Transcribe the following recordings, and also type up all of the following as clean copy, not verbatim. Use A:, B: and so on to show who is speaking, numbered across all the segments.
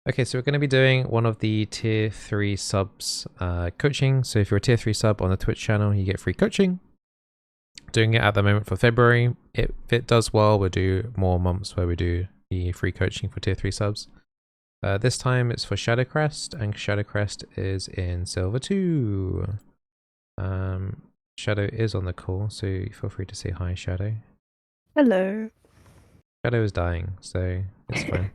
A: Okay, so we're going to be doing one of the tier 3 subs coaching. So if you're a tier 3 sub on the Twitch channel, you get free coaching. Doing it at the moment for February. If it does well, we'll do more months where we do the free coaching for tier 3 subs. This time it's for Shadowcrest, and Shadowcrest is in Silver 2. Shadow is on the call, so feel free to say hi, Shadow.
B: Hello.
A: Shadow is dying, so it's fine.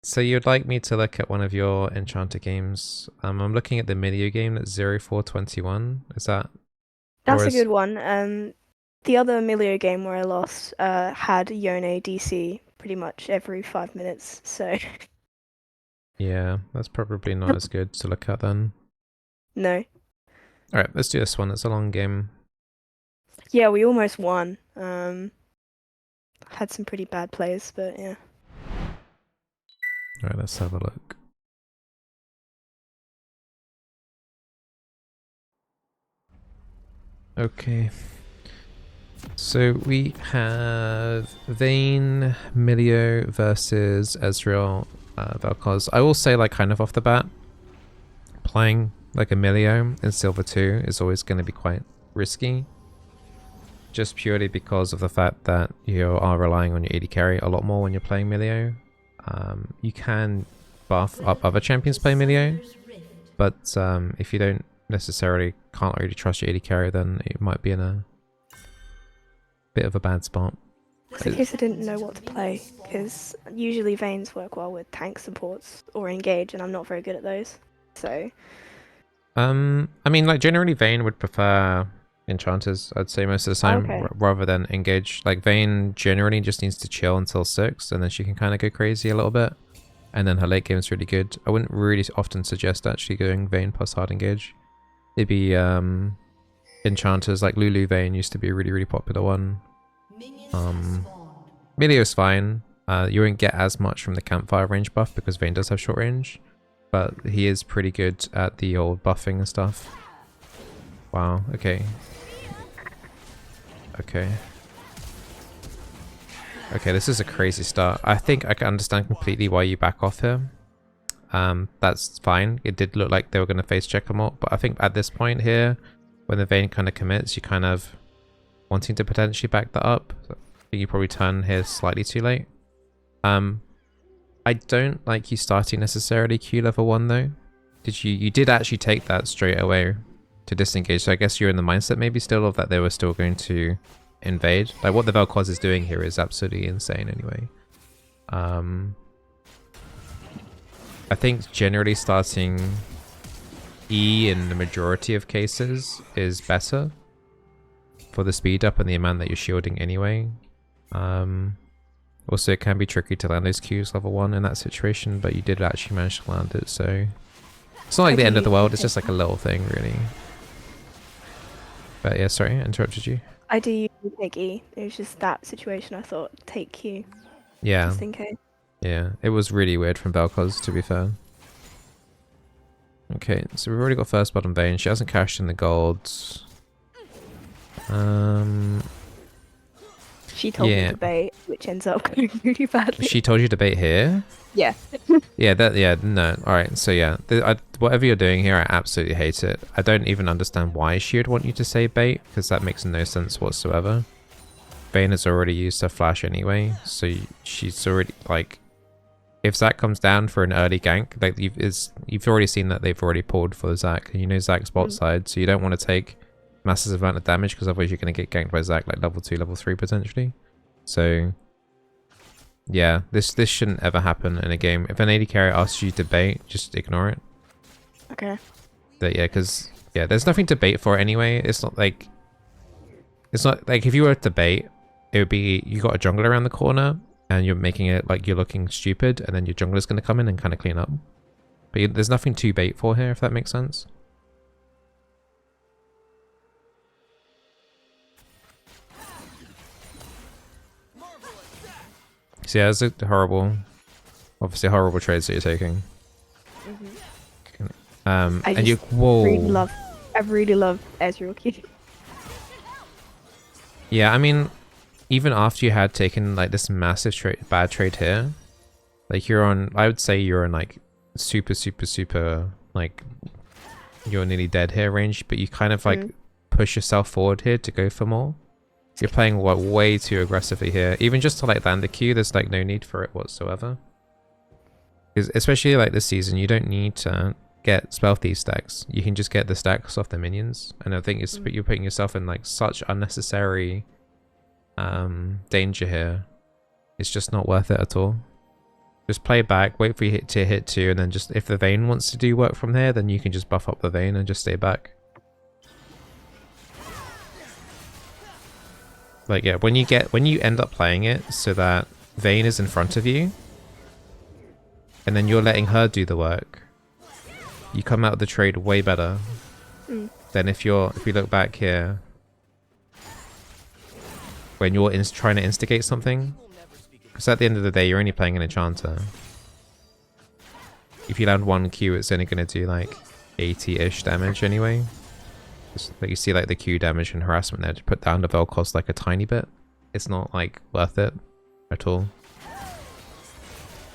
A: So you'd like me to look at one of your Enchanter games. I'm looking at the Milio game that's 0421. Is that?
B: That's a good one. The other Milio game where I lost had Yone DC pretty much every 5 minutes, so...
A: Yeah, that's probably not as good to look at then.
B: No.
A: Alright, let's do this one. It's a long game.
B: Yeah, we almost won. Had some pretty bad plays, but yeah.
A: Alright, let's have a look. Okay. So we have Vayne, Milio versus Ezreal, Vel'Koz. I will say, like, kind of off the bat, playing like a Milio in Silver 2 is always going to be quite risky. Just purely because of the fact that you are relying on your AD carry a lot more when you're playing Milio. You can buff up other champions playing Milio, but if you don't necessarily can't really trust your AD carry, then it might be in a bit of a bad spot.
B: Just in case I didn't know what to play, because usually Vaynes work well with tank supports or engage, and I'm not very good at those. So...
A: I mean, like, generally Vayne would prefer enchanters, I'd say, most of the time, rather than engage. Like, Vayne generally just needs to chill until 6, and then she can kind of go crazy a little bit. And then her late game is really good. I wouldn't really often suggest actually going Vayne plus hard engage. It'd be enchanters, like Lulu Vayne used to be a really, really popular one. Milio's fine. You won't get as much from the campfire range buff because Vayne does have short range. But he is pretty good at the old buffing and stuff. Wow, okay. Okay. Okay, this is a crazy start. I think I can understand completely why you back off here. That's fine. It did look like they were going to face check a lot, but I think at this point here, when the Vayne kind of commits, you're kind of wanting to potentially back that up. So I think you probably turn here slightly too late. I don't like you starting necessarily Q level 1 though. You did actually take that straight away to disengage, so I guess you're in the mindset maybe still of that they were still going to invade. Like, what the Vel'Koz is doing here is absolutely insane anyway. I think generally starting E in the majority of cases is better for the speed up and the amount that you're shielding anyway. Also, it can be tricky to land those Qs level 1 in that situation, but you did actually manage to land it, so... It's not like the end of the world, it's just like a little thing, really. But yeah, sorry, I interrupted you.
B: I do usually take E. It was just that situation I thought, take Q.
A: Yeah.
B: Just in case.
A: Yeah, it was really weird from Vel'Koz, to be fair. Okay, so we've already got first blood on Vayne. She hasn't cashed in the golds.
B: She told me to bait, which ends up going really badly.
A: She told you to bait here?
B: Yeah.
A: No. Alright, so yeah. Whatever you're doing here, I absolutely hate it. I don't even understand why she would want you to say bait, because that makes no sense whatsoever. Vayne has already used her flash anyway, so she's already, like... If Zac comes down for an early gank, like you've already seen that they've already pulled for Zac, and you know Zac's bot side, so you don't want to take massive amount of damage because otherwise you're going to get ganked by Zac like level 2, level 3 potentially. So yeah, this shouldn't ever happen in a game. If an AD carry asks you to bait, just ignore it.
B: Okay.
A: But yeah, because there's nothing to bait for anyway. It's not like if you were to bait, it would be you got a jungler around the corner and you're making it like you're looking stupid, and then your jungler's going to come in and kind of clean up. But there's nothing to bait for here, if that makes sense. So yeah, it's a obviously horrible trades that you're taking.
B: I really love Ezreal Q.
A: Yeah, I mean, even after you had taken like this massive bad trade here, Like you're on, I would say you're on like super, like you're nearly dead here range, but you kind of like push yourself forward here to go for more. You're playing like way too aggressively here. Even just to like land the Q, there's like no need for it whatsoever. Because especially like this season, you don't need to get spell thief stacks. You can just get the stacks off the minions. And I think it's you're putting yourself in like such unnecessary danger here. It's just not worth it at all. Just play back, wait for you to hit 2, and then just if the Vayne wants to do work from here, then you can just buff up the Vayne and just stay back. Like yeah, when you end up playing it so that Vayne is in front of you, and then you're letting her do the work, you come out of the trade way better than if we look back here, when you're trying to instigate something. Because at the end of the day, you're only playing an enchanter. If you land 1 Q, it's only going to do like 80-ish damage anyway. Just like you see like the Q damage and harassment there to put down the Vel'Koz like a tiny bit. It's not like worth it at all.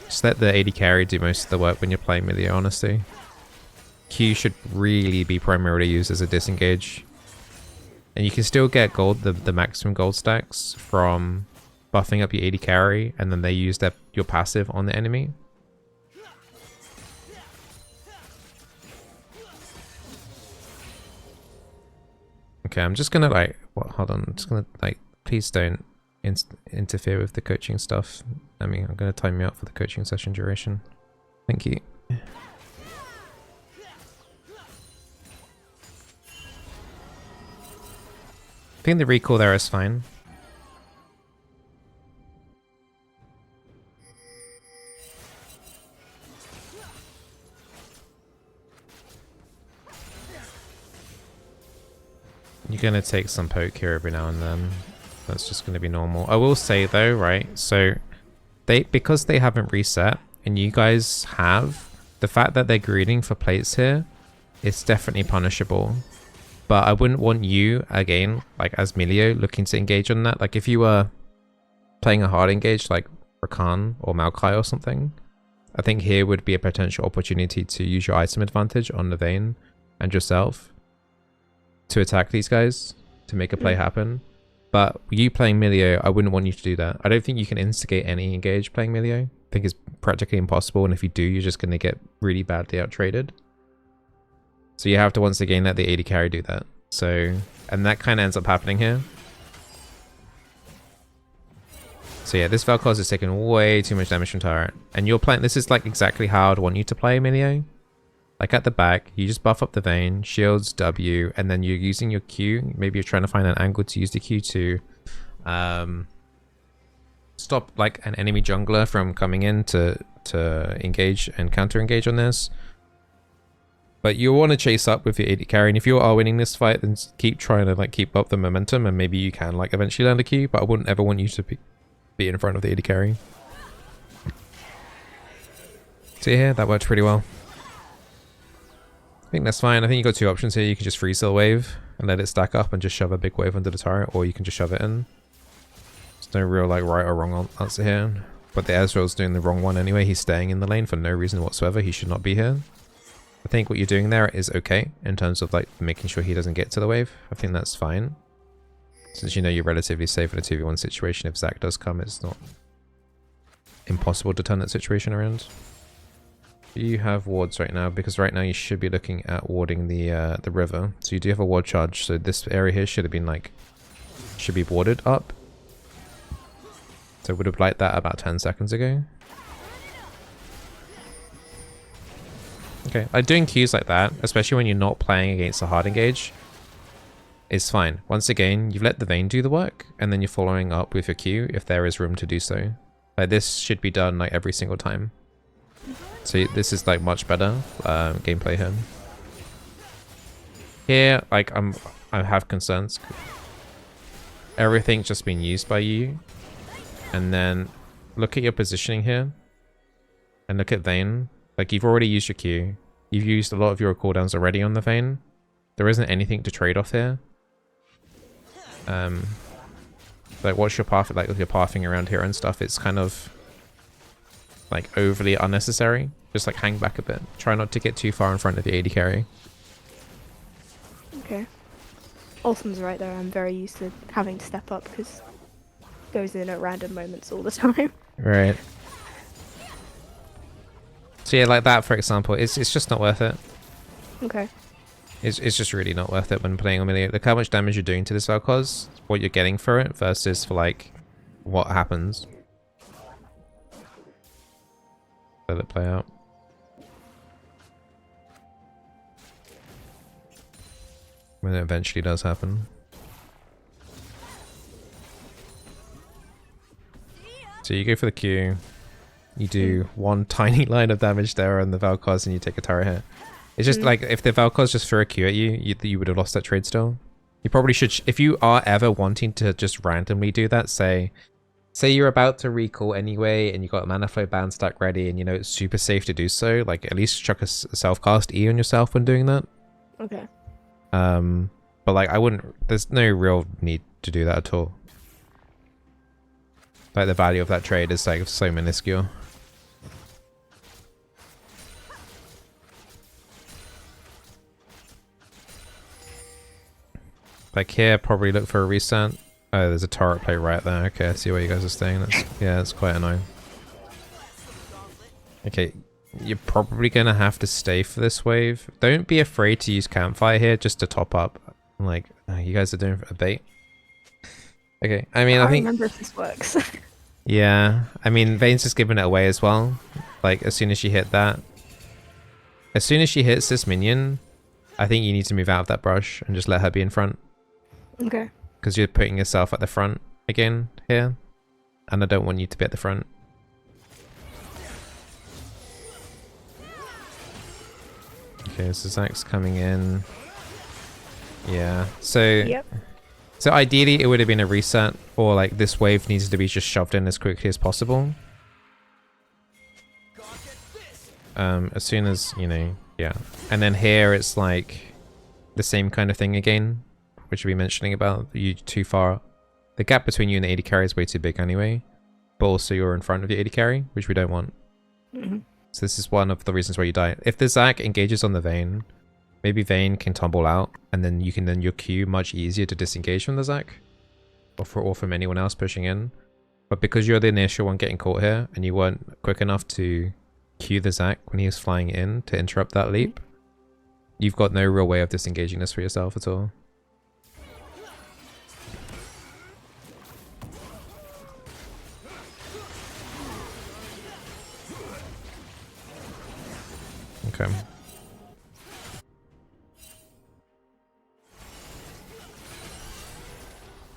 A: Just let the AD carry do most of the work when you're playing Milio, honestly. Q should really be primarily used as a disengage. And you can still get gold, the maximum gold stacks from buffing up your AD carry, and then they use your passive on the enemy. Okay, I'm just gonna like, hold on, I'm just gonna like, please don't interfere with the coaching stuff. I mean, I'm gonna time you out for the coaching session duration. Thank you. I think the recall there is fine. You're going to take some poke here every now and then. That's just going to be normal. I will say though, right, so because they haven't reset and you guys have, the fact that they're greeding for plates here, it's definitely punishable. But I wouldn't want you, again, like as Milio, looking to engage on that. Like if you were playing a hard engage like Rakan or Maokai or something, I think here would be a potential opportunity to use your item advantage on the Vayne and yourself to attack these guys, to make a play happen. But you playing Milio, I wouldn't want you to do that. I don't think you can instigate any engage playing Milio. I think it's practically impossible, and if you do, you're just going to get really badly out-traded. So you have to once again let the AD carry do that. So, and that kind of ends up happening here. So yeah, this Vel'Koz is taking way too much damage from turret. And you're playing, this is like exactly how I'd want you to play Milio. Like at the back, you just buff up the Vayne, shields W, and then you're using your Q. Maybe you're trying to find an angle to use the Q to stop like an enemy jungler from coming in to engage and counter engage on this. But you want to chase up with your AD carry, and if you are winning this fight, then keep trying to like keep up the momentum, and maybe you can like eventually land a Q. But I wouldn't ever want you to be in front of the AD carry. So yeah, that worked pretty well. I think that's fine. I think you got 2 options here. You can just freeze the wave and let it stack up and just shove a big wave under the turret, or you can just shove it in. There's no real like right or wrong answer here. But the Ezreal's doing the wrong one anyway. He's staying in the lane for no reason whatsoever. He should not be here. I think what you're doing there is okay in terms of like making sure he doesn't get to the wave. I think that's fine. Since you know you're relatively safe in a 2v1 situation, if Zac does come, it's not impossible to turn that situation around. You have wards right now, because right now you should be looking at warding the river. So you do have a ward charge, so this area here should have been like, should be warded up. So I would have liked that about 10 seconds ago. Okay, like doing Qs like that, especially when you're not playing against a hard engage, is fine. Once again, you've let the Vayne do the work, and then you're following up with your Q if there is room to do so. Like this should be done like every single time. So this is like much better gameplay here. Here, like I have concerns. Everything's just been used by you, and then look at your positioning here, and look at Vayne. Like you've already used your Q. You've used a lot of your cooldowns already on the Vayne. There isn't anything to trade off here. Like what's your path like with your pathing around here and stuff? It's kind of like overly unnecessary. Just like hang back a bit. Try not to get too far in front of the AD carry.
B: Okay. Ultim's right there. I'm very used to having to step up because it goes in at random moments all the time.
A: Right. So yeah, like that for example, it's just not worth it.
B: Okay.
A: It's just really not worth it when playing on melee. Look how much damage you're doing to this Vel'Koz, what you're getting for it versus for like what happens. Let it play out. When it eventually does happen. So you go for the Q, you do one tiny line of damage there on the Vel'Koz and you take a turret hit. It's just like, if the Vel'Koz just threw a Q at you, you would have lost that trade still. You probably should, if you are ever wanting to just randomly do that, say you're about to recall anyway and you got a mana flow band stack ready and you know it's super safe to do so, like at least chuck a self-cast E on yourself when doing that.
B: Okay.
A: But like I wouldn't, there's no real need to do that at all. Like the value of that trade is like so minuscule. Like here, probably look for a reset. Oh, there's a turret play right there. Okay, I see where you guys are staying. Yeah, that's quite annoying. Okay, you're probably gonna have to stay for this wave. Don't be afraid to use campfire here just to top up. Like, you guys are doing a bait. Okay, I mean, I think...
B: remember if this works.
A: Yeah, I mean, Vayne's just giving it away as well. Like, as soon as she hit that... As soon as she hits this minion, I think you need to move out of that brush and just let her be in front.
B: Okay.
A: Because you're putting yourself at the front again here. And I don't want you to be at the front. Okay, so Zach's coming in. Yeah, so...
B: Yep.
A: So ideally it would have been a reset, or like this wave needs to be just shoved in as quickly as possible. As soon as, you know, yeah. And then here it's like the same kind of thing again, which we'll be mentioning about you too far. The gap between you and the AD carry is way too big anyway, but also you're in front of the AD carry, which we don't want.
B: Mm-hmm.
A: So this is one of the reasons why you die. If the Zac engages on the Vayne, maybe Vayne can tumble out, and then you can then your Q much easier to disengage from the Zac, or from anyone else pushing in. But because you're the initial one getting caught here, and you weren't quick enough to Q the Zac when he was flying in to interrupt that leap, you've got no real way of disengaging this for yourself at all. Okay.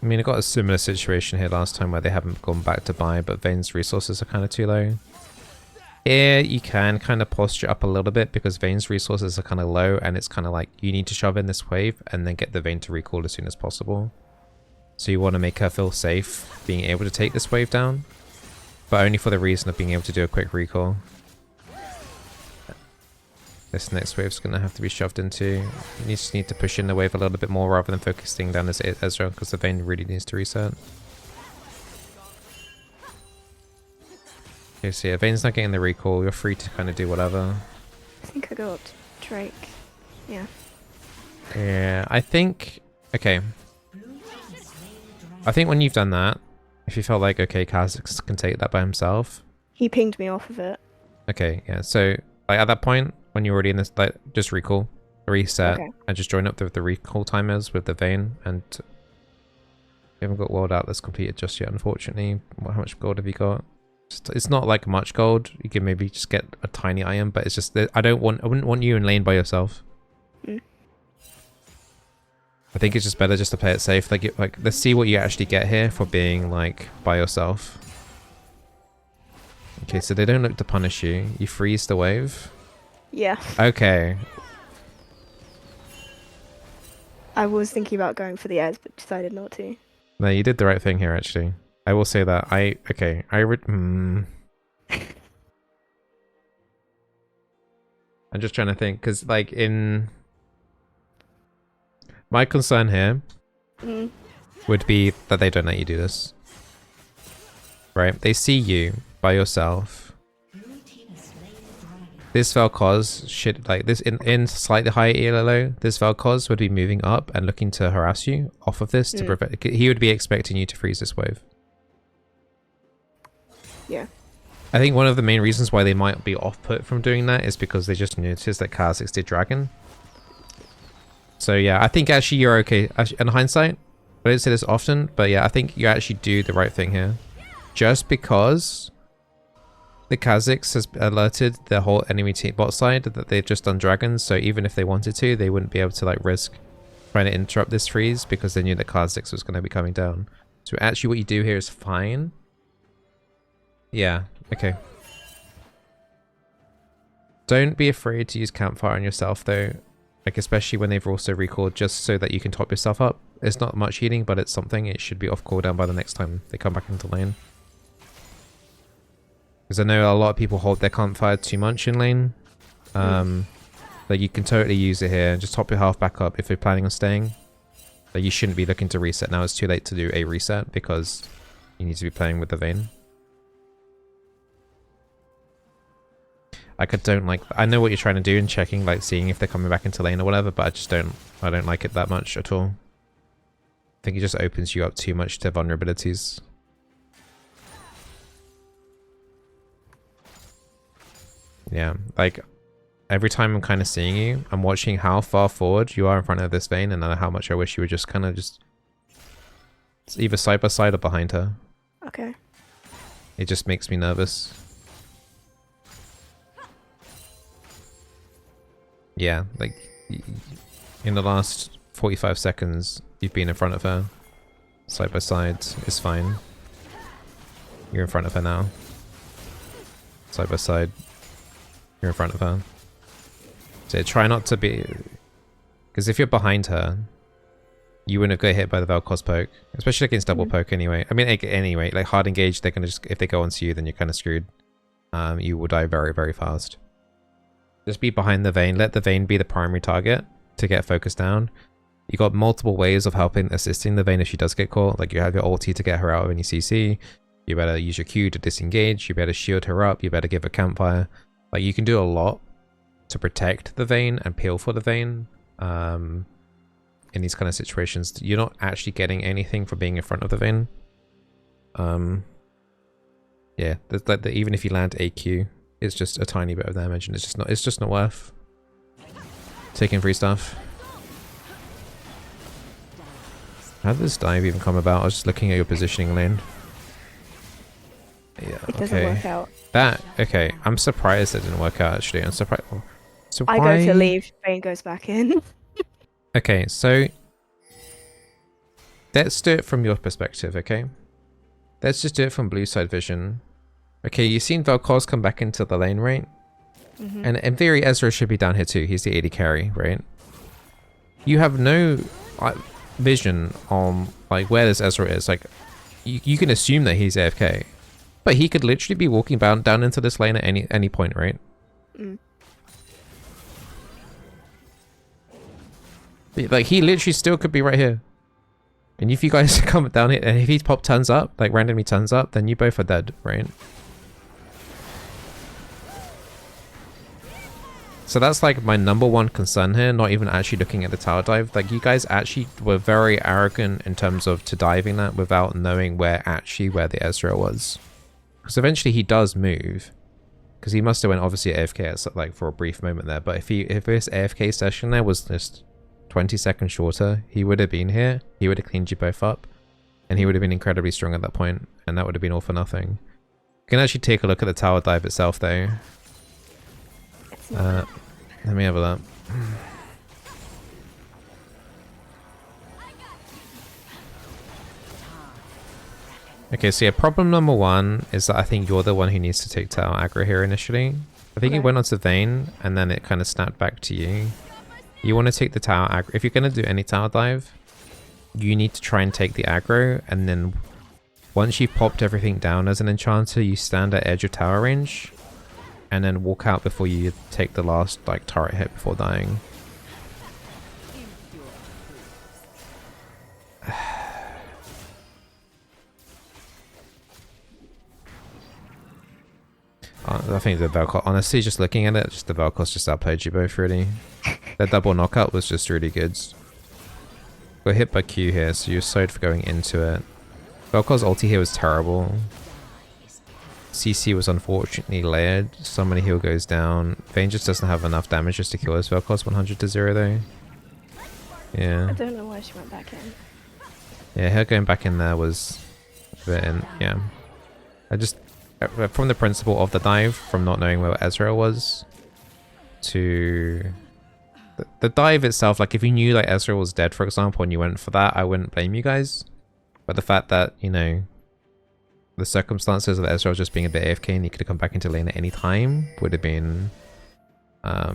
A: I mean, I got a similar situation here last time where they haven't gone back to buy, but Vayne's resources are kind of too low. Here, you can kind of posture up a little bit because Vayne's resources are kind of low, and it's kind of like you need to shove in this wave and then get the Vayne to recall as soon as possible. So you want to make her feel safe being able to take this wave down, but only for the reason of being able to do a quick recall. This next wave's going to have to be shoved into. You just need to push in the wave a little bit more rather than focusing down as Ezra, because the Vayne really needs to reset. Okay, so yeah, Vayne's not getting the recall. You're free to kind of do whatever.
B: I think I go up to Drake. Yeah.
A: Yeah, I think... Okay. I think when you've done that, if you felt like, okay, Kaz can take that by himself.
B: He pinged me off of it.
A: Okay, yeah, so like at that point, when you're already in this, like, just recall, reset,
B: Okay.
A: and just join up the recall timers with the Vayne, and you haven't got World Atlas completed just yet, unfortunately. How much gold have you got? It's not like much gold. You can maybe just get a tiny iron, but it's just that I wouldn't want you in lane by yourself.
B: Mm.
A: I think it's just better just to play it safe. Like let's see what you actually get here for being like by yourself. Okay, so they don't look to punish you. You freeze the wave.
B: Yeah.
A: Okay.
B: I was thinking about going for the Ez, but decided not to.
A: No, you did the right thing here, actually. I will say that. I'm just trying to think, because like in... My concern here would be that they don't let you do this. Right? They see you by yourself this Vel'Koz should, like, this in slightly higher ELO, this Vel'Koz would be moving up and looking to harass you off of this to prevent. He would be expecting you to freeze this wave.
B: Yeah.
A: I think one of the main reasons why they might be off-put from doing that is because they just noticed that Kha'Zix did Dragon. So yeah, I think actually you're okay. Actually, in hindsight, I don't say this often, but yeah, I think you actually do the right thing here. Just because the Kha'Zix has alerted the whole enemy team bot side that they've just done Dragons, so even if they wanted to, they wouldn't be able to like risk trying to interrupt this freeze because they knew that Kha'Zix was going to be coming down. So actually what you do here is fine. Yeah, okay. Don't be afraid to use Campfire on yourself though. Like, especially when they've also recalled, just so that you can top yourself up. It's not much healing, but it's something. It should be off cooldown by the next time they come back into lane. Because I know a lot of people hold their Campfire too much in lane. Like, you can totally use it here. Just top your health back up if you're planning on staying. Like, you shouldn't be looking to reset now. It's too late to do a reset because you need to be playing with the Vayne. Like, I know what you're trying to do in checking, like seeing if they're coming back into lane or whatever, but I don't like it that much at all. I think it just opens you up too much to vulnerabilities. Yeah, like, every time I'm kind of seeing you, I'm watching how far forward you are in front of this Vayne, and then how much I wish you would just kind of it's either side by side or behind her.
B: Okay.
A: It just makes me nervous. Yeah, like, in the last 45 seconds, you've been in front of her. Side by side is fine. You're in front of her now. Side by side. You're in front of her. So try not to be... Because if you're behind her, you wouldn't got hit by the Vel'Koz poke. Especially against double poke anyway. I mean, anyway, like hard engage, they're gonna just... If they go onto you, then you're kind of screwed. You will die very, very fast. Just be behind the Vayne. Let the Vayne be the primary target to get focused down. You got multiple ways of helping, assisting the Vayne if she does get caught. Like, you have your ulti to get her out of any CC. You better use your Q to disengage. You better shield her up. You better give her Campfire. Like, you can do a lot to protect the Vayne and peel for the Vayne. In these kind of situations, you're not actually getting anything for being in front of the Vayne. Yeah, even if you land AQ, it's just a tiny bit of damage, and it's just not worth taking free stuff. How did this dive even come about? I was just looking at your positioning lane. Yeah,
B: it doesn't work out.
A: Okay, I'm surprised it didn't work out actually. I'm surprised. So
B: I
A: why...
B: go to leave, Vayne goes back in.
A: Okay, so let's do it from your perspective, okay? Let's just do it from blue side vision. Okay, you've seen Vel'Koz come back into the lane, right? And in theory, Ezra should be down here too. He's the AD carry, right? You have no vision on like where this Ezra is. Like, you can assume that he's AFK, but he could literally be walking down into this lane at any point, right? Like, he literally still could be right here. And if you guys come down here, and if he turns up, like randomly turns up, then you both are dead, right? So that's like my #1 concern here, not even actually looking at the tower dive. Like, you guys actually were very arrogant in terms of to diving that without knowing where the Ezra was. Because eventually he does move. Because he must have went obviously AFK like for a brief moment there. But if this AFK session there was just 20 seconds shorter, he would have been here. He would have cleaned you both up. And he would have been incredibly strong at that point. And that would have been all for nothing. You can actually take a look at the tower dive itself though. Let me have a look. Okay, so yeah, problem #1 is that I think you're the one who needs to take tower aggro here initially. I think you went onto Vayne and then it kind of snapped back to you. You want to take the tower aggro. If you're going to do any tower dive, you need to try and take the aggro, and then once you've popped everything down as an enchanter, you stand at edge of tower range and then walk out before you take the last like turret hit before dying. I think the Velcro, honestly, just looking at it, just the Velcros just outplayed you both really. The double knockout was just really good. Got hit by Q here, so you're slowed for going into it. Velcro's ulti here was terrible. CC was unfortunately layered. So many heal goes down. Vayne just doesn't have enough damage just to kill his Velcros 100 to 0 though. Yeah.
B: I don't know why she went back in.
A: Yeah, her going back in there was a bit yeah. I just, from the principle of the dive, from not knowing where Ezreal was, to the dive itself, like if you knew like Ezreal was dead, for example, and you went for that, I wouldn't blame you guys. But the fact that, you know, the circumstances of Ezreal just being a bit AFK and he could have come back into lane at any time would have been, yeah,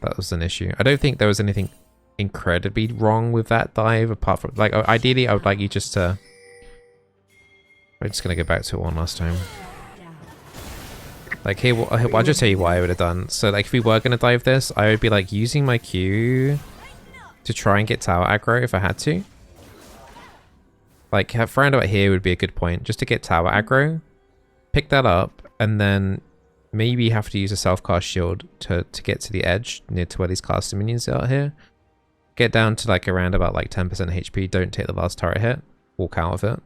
A: that was an issue. I don't think there was anything incredibly wrong with that dive, apart from, like, ideally I would like you just to, I'm just gonna go back to it one last time. Like, here, I'll just tell you what I would have done. So, like, if we were gonna dive this, I would be like using my Q to try and get tower aggro if I had to. Like, have roundabout here would be a good point, just to get tower aggro, pick that up, and then maybe have to use a self-cast shield to get to the edge near to where these casting minions are here. Get down to like around about like 10% HP, don't take the last turret hit, walk out of it.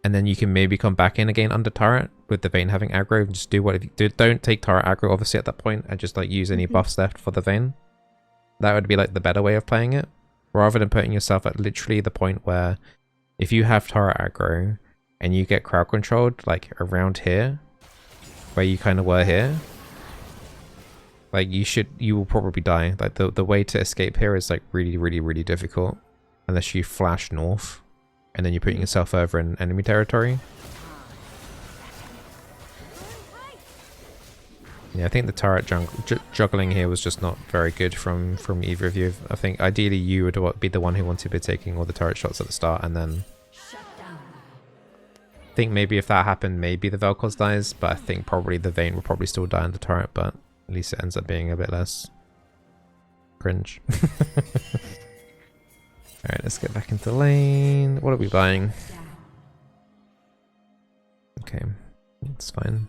A: And then you can maybe come back in again under turret with the Vayne having aggro, and just do whatever you do. Don't take turret aggro obviously at that point, and just like use any buffs left for the Vayne. That would be like the better way of playing it, rather than putting yourself at literally the point where if you have turret aggro and you get crowd controlled like around here, where you kind of were here, like you will probably die. Like the way to escape here is like really difficult unless you flash north and then you're putting yourself over in enemy territory. Yeah, I think the turret juggling here was just not very good from either of you. I think ideally you would be the one who wanted to be taking all the turret shots at the start, and then I think maybe if that happened, maybe the Vel'Koz dies, but I think probably the Vayne will probably still die on the turret, but at least it ends up being a bit less cringe. Alright, let's get back into lane. What are we buying? Okay, that's fine.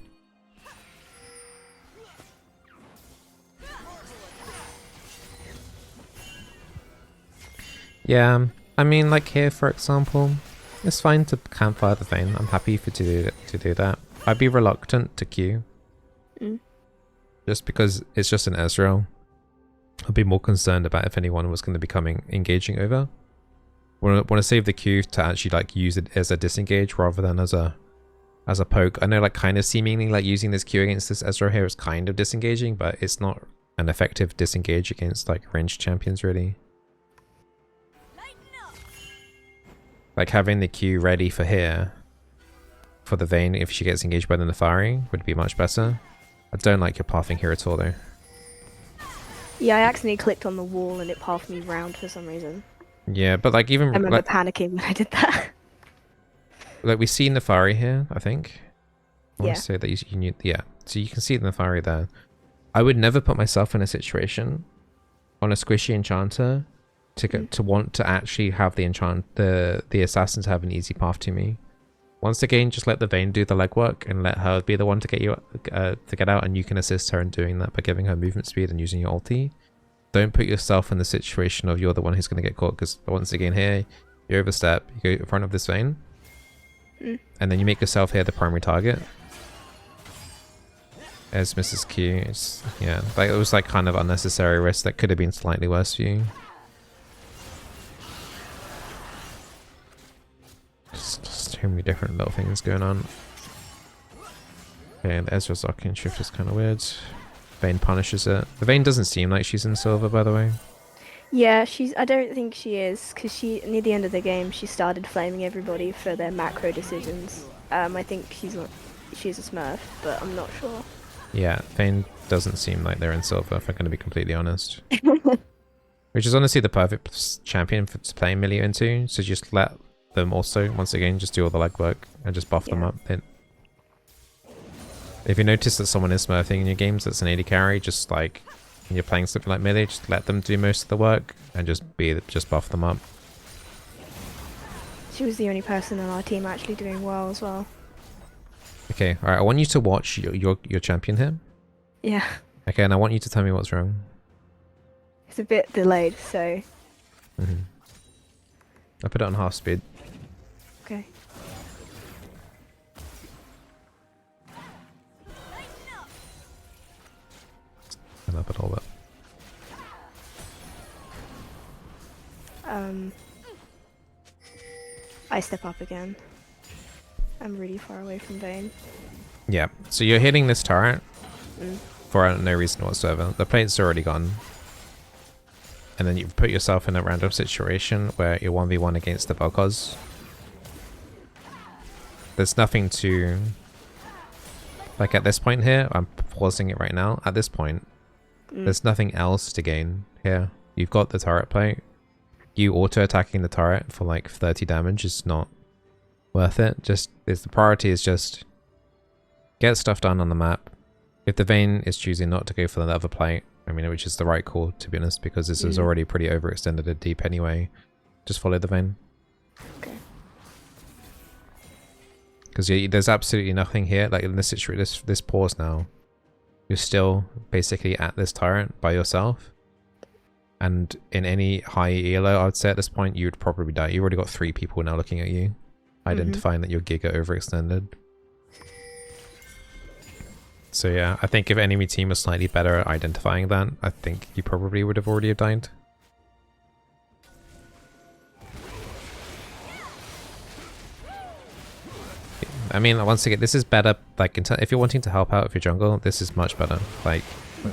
A: Yeah, I mean, like here, for example, it's fine to campfire the Vayne. I'm happy for to do that. I'd be reluctant to queue. Just because it's just an Ezreal. I'd be more concerned about if anyone was going to be engaging over. Want to save the Q to actually like use it as a disengage rather than as a poke. I know like kind of seemingly like using this Q against this Ezreal here is kind of disengaging, but it's not an effective disengage against like ranged champions really. Like having the Q ready for here for the Vayne if she gets engaged by the Nefari would be much better. I don't like your pathing here at all though.
B: Yeah, I accidentally clicked on the wall and it pathed me round for some reason.
A: Yeah, but like even
B: I remember panicking when I did that.
A: Like we see Nefari here, I think. I want
B: Yeah.
A: to say that you need, yeah. So you can see the Nefari there. I would never put myself in a situation on a squishy enchanter to want to actually have the assassin to have an easy path to me. Once again, just let the Vayne do the legwork and let her be the one to get you to get out, and you can assist her in doing that by giving her movement speed and using your ulti. Don't put yourself in the situation of you're the one who's going to get caught, because once again here, you overstep, you go in front of this Vayne, and then you make yourself here the primary target. As Mrs. Q, it's, yeah, like it was like kind of unnecessary risk that could have been slightly worse for you. Just so many different little things going on. Okay, the Ezreal's arcane shift is kind of weird. Vayne punishes it. The Vayne doesn't seem like she's in silver, by the way.
B: Yeah, I don't think she is, because near the end of the game, she started flaming everybody for their macro decisions. I think she's a smurf, but I'm not sure.
A: Yeah, Vayne doesn't seem like they're in silver, if I'm going to be completely honest. Which is honestly the perfect champion to play Milio into, so just let them also, once again, just do all the legwork and just buff them up. If you notice that someone is smurfing in your games that's an AD carry, just like when you're playing something like melee, just let them do most of the work and just buff them up.
B: She was the only person on our team actually doing well as well.
A: Okay, alright, I want you to watch your champion here.
B: Yeah,
A: Okay, and I want you to tell me what's wrong.
B: it's a bit delayed, so
A: I put it on half speed.
B: okay.
A: And up a little bit.
B: I step up again. I'm really far away from Vayne.
A: Yeah, so you're hitting this turret for no reason whatsoever. The plate's already gone. And then you've put yourself in a random situation where you're 1v1 against the Vel'Koz. There's nothing to... Like at this point here, I'm pausing it right now. At this point, there's nothing else to gain here. You've got the turret plate. You auto-attacking the turret for like 30 damage is not worth it. The priority is just get stuff done on the map. If the Vayne is choosing not to go for the other plate, I mean, which is the right call, to be honest, because this is already pretty overextended and deep anyway. Just follow the Vayne.
B: Okay.
A: Because there's absolutely nothing here. Like in this situation, this pause now, you're still basically at this turret by yourself. And in any high ELO, I would say at this point, you would probably die. You've already got 3 people now looking at you, identifying that you're giga overextended. So yeah, I think if enemy team was slightly better at identifying that, I think you probably would have already died. I mean, once again, this is better. Like, if you're wanting to help out with your jungle, this is much better. Like,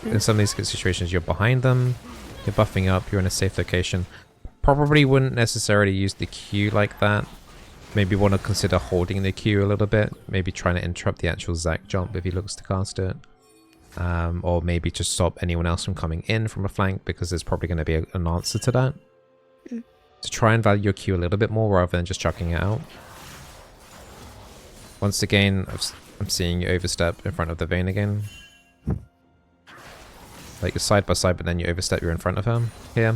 A: in some of these situations, you're behind them, you're buffing up, you're in a safe location. Probably wouldn't necessarily use the Q like that. Maybe want to consider holding the Q a little bit. Maybe trying to interrupt the actual Zac jump if he looks to cast it. Or maybe just stop anyone else from coming in from a flank, because there's probably going to be an answer to that. To try and value your Q a little bit more rather than just chucking it out. Once again, I'm seeing you overstep in front of the Vayne again. Like you're side by side, but then you overstep, you're in front of him here.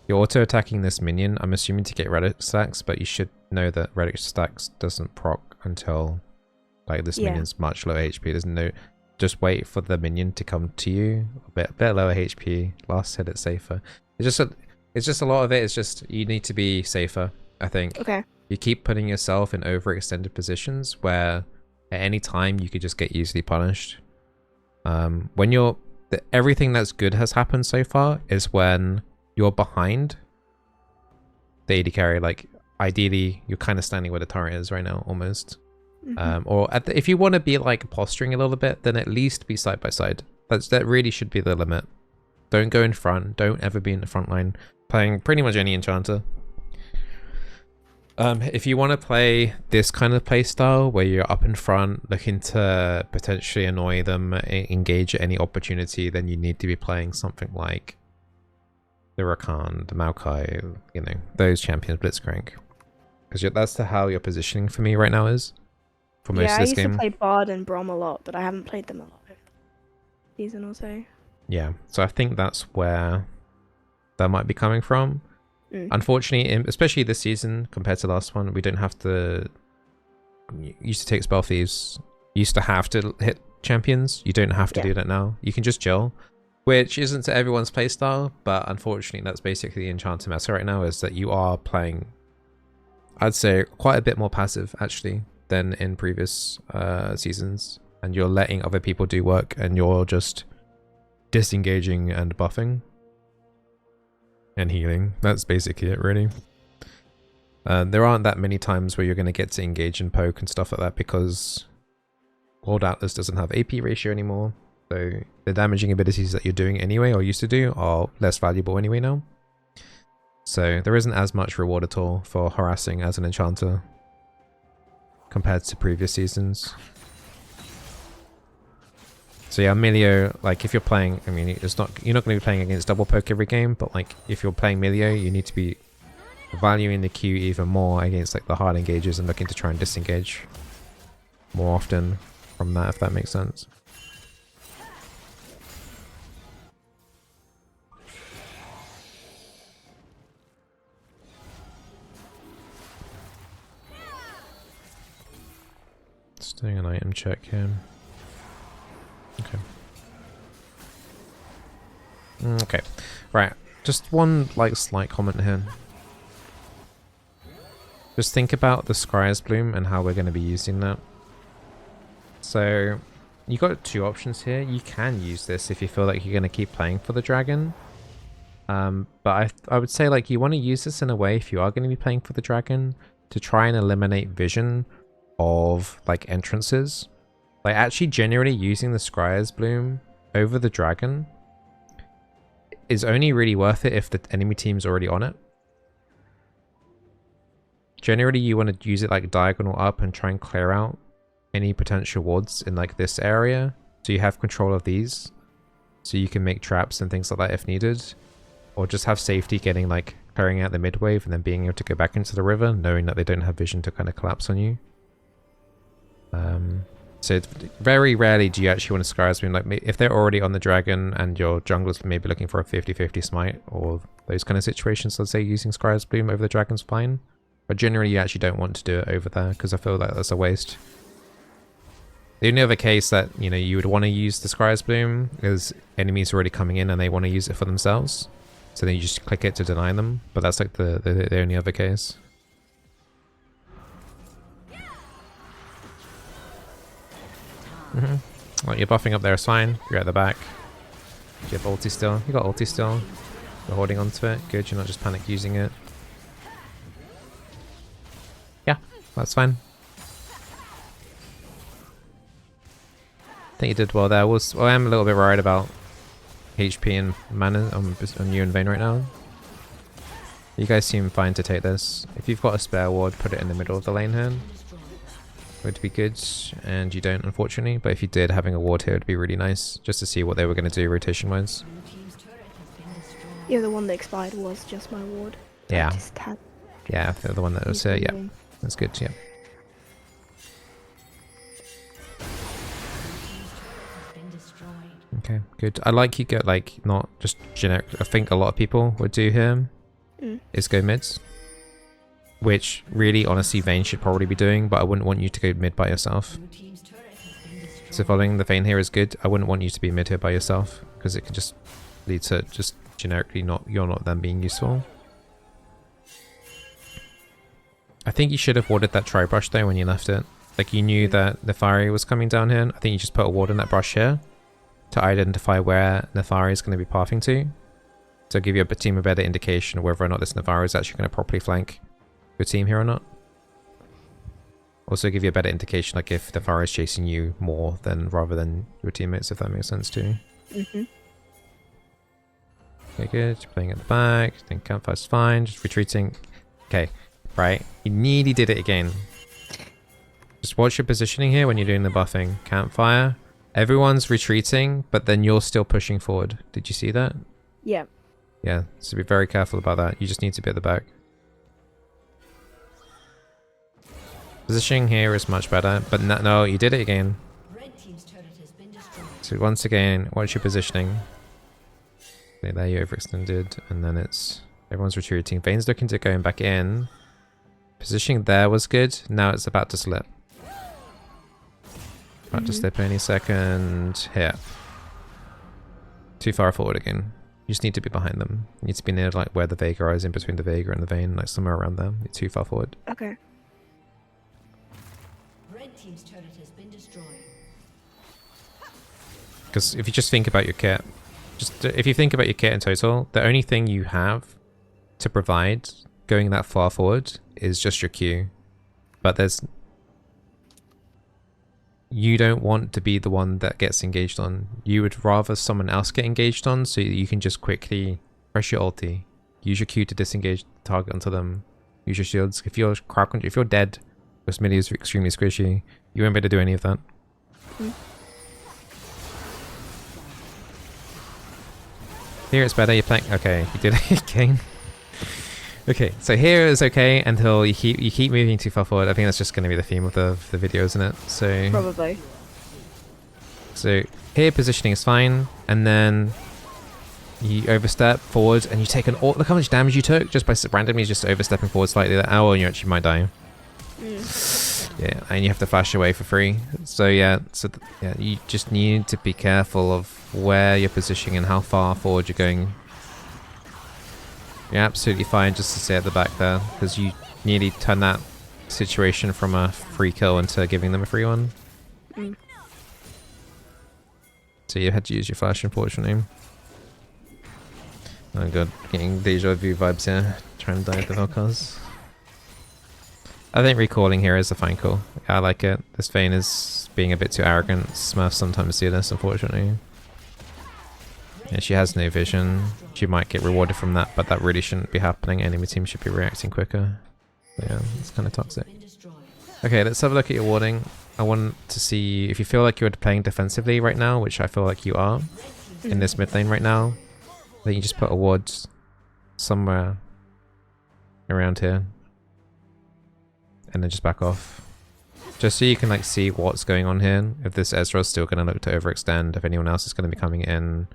A: You're auto-attacking this minion, I'm assuming to get relic stacks, but you should know that relic stacks doesn't proc until like this minion's much lower HP. There's no... Just wait for the minion to come to you. A bit lower HP. Last hit it's safer. It's just a lot of it is just you need to be safer, I think.
B: Okay.
A: You keep putting yourself in overextended positions where at any time you could just get easily punished. When everything that's good has happened so far is when you're behind the AD carry. Like ideally you're kind of standing where the turret is right now almost. Or if you want to be like posturing a little bit, then at least be side by side. That really should be the limit. Don't go in front. Don't ever be in the front line playing pretty much any enchanter. If you want to play this kind of play style where you're up in front looking to potentially annoy them, engage at any opportunity, then you need to be playing something like the Rakan, the Maokai, you know, those champions, Blitzcrank. Because that's how your positioning for me right now is. For most of this game.
B: I used to play Bard and Brom a lot, but I haven't played them a lot this season or so.
A: Yeah, so I think that's where that might be coming from. Unfortunately, especially this season compared to last one, we don't have to... Used to take spell thieves. Used to have to hit champions. You don't have to do that now. You can just chill. Which isn't to everyone's playstyle, but unfortunately that's basically the enchanter meta right now, is that you are playing, I'd say, quite a bit more passive actually than in previous seasons. And you're letting other people do work and you're just disengaging and buffing. And healing. That's basically it, really. There aren't that many times where you're going to get to engage and poke and stuff like that because World Atlas doesn't have AP ratio anymore. So the damaging abilities that you're doing anyway or used to do are less valuable anyway now. So there isn't as much reward at all for harassing as an enchanter compared to previous seasons. So yeah, Milio, like if you're playing, I mean, you're not going to be playing against double poke every game, but like if you're playing Milio, you need to be valuing the Q even more against like the hard engages and looking to try and disengage more often from that, if that makes sense. Just doing an item check here. Okay. Okay. Right. Just one like slight comment here. Just think about the Scryer's Bloom and how we're going to be using that. So you got two options here. You can use this if you feel like you're going to keep playing for the dragon. But I would say like you want to use this in a way if you are going to be playing for the dragon to try and eliminate vision of like entrances. Like actually generally using the Scryer's Bloom over the dragon is only really worth it if the enemy team's already on it. Generally you want to use it like diagonal up and try and clear out any potential wards in like this area, so you have control of these, so you can make traps and things like that if needed, or just have safety getting like clearing out the mid wave and then being able to go back into the river knowing that they don't have vision to kind of collapse on you. So very rarely do you actually want to Scryer's Bloom. Like if they're already on the dragon and your jungler's maybe looking for a 50-50 smite or those kind of situations, let's say using Scryer's Bloom over the dragon's fine. But generally you actually don't want to do it over there because I feel like that's a waste. The only other case that, you know, you would want to use the Scryer's Bloom is enemies already coming in and they want to use it for themselves. So then you just click it to deny them. But that's like the only other case. Like you're buffing up there is fine. You're at the back. You have ulti still. You got ulti still. You're holding onto it. Good, you're not just panic using it. Yeah, that's fine. I think you did well there. I am a little bit worried about HP and mana on you and Vayne right now. You guys seem fine to take this. If you've got a spare ward, put it in the middle of the lane here. Would be good, and you don't, unfortunately. But if you did, having a ward here would be really nice, just to see what they were going to do rotation-wise.
B: Yeah, the one that expired was just my ward.
A: Yeah. Yeah, the one that was here, yeah. That's good, yeah. Okay, good. I like you get like not just generic. I think a lot of people would do here is go mids, which really honestly Vayne should probably be doing, but I wouldn't want you to go mid by yourself. So following the Vayne here is good. I wouldn't want you to be mid here by yourself because it can just lead to just generically you're not then being useful. I think you should have warded that tri-brush though when you left it. Like you knew that Nefari was coming down here. I think you just put a ward in that brush here to identify where Nefari is going to be pathing to. So give your team a better indication of whether or not this Nefari is actually going to properly flank your team here or not. Also give you a better indication like if Nefari is chasing you more than rather than your teammates, if that makes sense too. Okay, good. You're playing at the back. I think campfire's fine. Just retreating. Okay, right. You nearly did it again. Just watch your positioning here when you're doing the buffing. Campfire. Everyone's retreating, but then you're still pushing forward. Did you see that?
B: Yeah.
A: Yeah, so be very careful about that. You just need to be at the back. Positioning here is much better, but no, you did it again. So once again, watch your positioning. Okay, there you overextended, and then it's everyone's retreating. Vayne's looking to going back in. Positioning there was good. Now it's about to slip. About to slip any second. Here. Too far forward again. You just need to be behind them. You need to be near like where the Veigar is, in between the Veigar and the Vayne, like somewhere around there. You're too far forward.
B: Okay.
C: Red team's turret has been destroyed.
A: Because if you just think about your kit, if you think about your kit in total, the only thing you have to provide going that far forward is just your Q. But you don't want to be the one that gets engaged on. You would rather someone else get engaged on so that you can just quickly press your ulti. Use your Q to disengage the target onto them. Use your shields. If you're dead, because Milio is extremely squishy, you won't be able to do any of that. Here it's better, you're playing... Okay, you did it again. Okay, so here is okay until you keep moving too far forward. I think that's just going to be the theme of the video, isn't it? So
B: Probably.
A: So here positioning is fine, and then you overstep forward and you take look how much damage you took just by randomly just overstepping forward slightly. Oh, and you actually might die. Yeah, and you have to flash away for free. So yeah, yeah, you just need to be careful of where you're positioning and how far forward you're going. You're absolutely fine just to stay at the back there, because you nearly turn that situation from a free kill into giving them a free one.
B: Mm.
A: So you had to use your flash, unfortunately. Oh god, getting deja vu vibes here. Trying to die at the Vel'Koz. I think recalling here is a fine call. Yeah, I like it. This Vayne is being a bit too arrogant. Smurfs sometimes do this, unfortunately. Yeah, she has no vision. She might get rewarded from that, but that really shouldn't be happening. Enemy team should be reacting quicker. But yeah, it's kind of toxic. Okay, let's have a look at your warding. I want to see if you feel like you're playing defensively right now, which I feel like you are in this mid lane right now. Then you just put a ward somewhere around here. And then just back off. Just so you can like see what's going on here. If this Ezreal's still going to look to overextend, if anyone else is going to be coming in.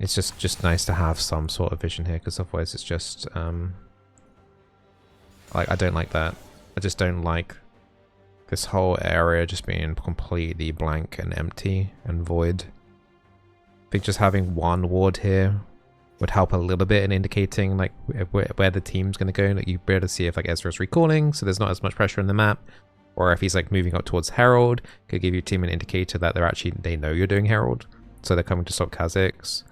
A: It's just nice to have some sort of vision here, because otherwise it's just like, I don't like that. I just don't like this whole area just being completely blank and empty and void. I think just having one ward here would help a little bit in indicating like where the team's going to go. Like, you'd be able to see if like Ezreal's recalling, so there's not as much pressure on the map, or if he's like moving up towards Herald, could give your team an indicator that they know you're doing Herald, so they're coming to stop Kha'Zix.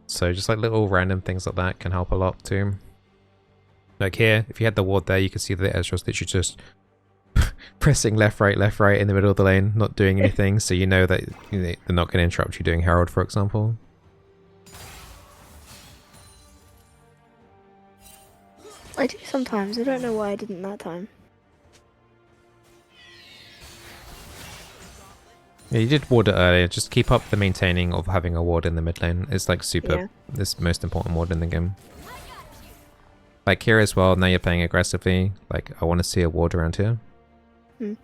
A: So just like little random things like that can help a lot too. Like here, if you had the ward there, you can see that Ezreal's literally just pressing left, right in the middle of the lane, not doing anything, so you know that they're not going to interrupt you doing Herald, for example.
B: I do sometimes. I don't know why I didn't that time.
A: Yeah, you did ward it earlier. Just keep up the maintaining of having a ward in the mid lane. It's like super.
B: Yeah.
A: This most important ward in the game. Like here as well, now you're playing aggressively. Like, I want to see a ward around here.
B: Hmm.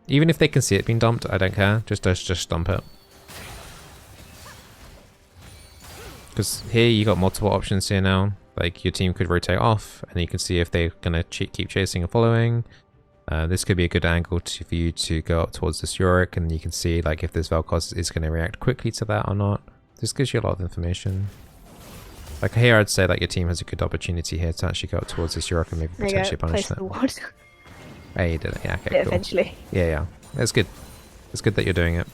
A: Even if they can see it being dumped, I don't care. Just dump it. Because here you got multiple options here now. Like, your team could rotate off, and you can see if they're going to keep chasing and following. This could be a good angle for you to go up towards this Yorick, and you can see like if this Vel'Koz is going to react quickly to that or not. This gives you a lot of information. Like here, I'd say that your team has a good opportunity here to actually go up towards this Yorick and maybe potentially punish
B: Place
A: that.
B: the ward.
A: Hey, you did it. Yeah, okay,
B: Yeah,
A: cool.
B: eventually.
A: Yeah. That's good. It's good that you're doing it.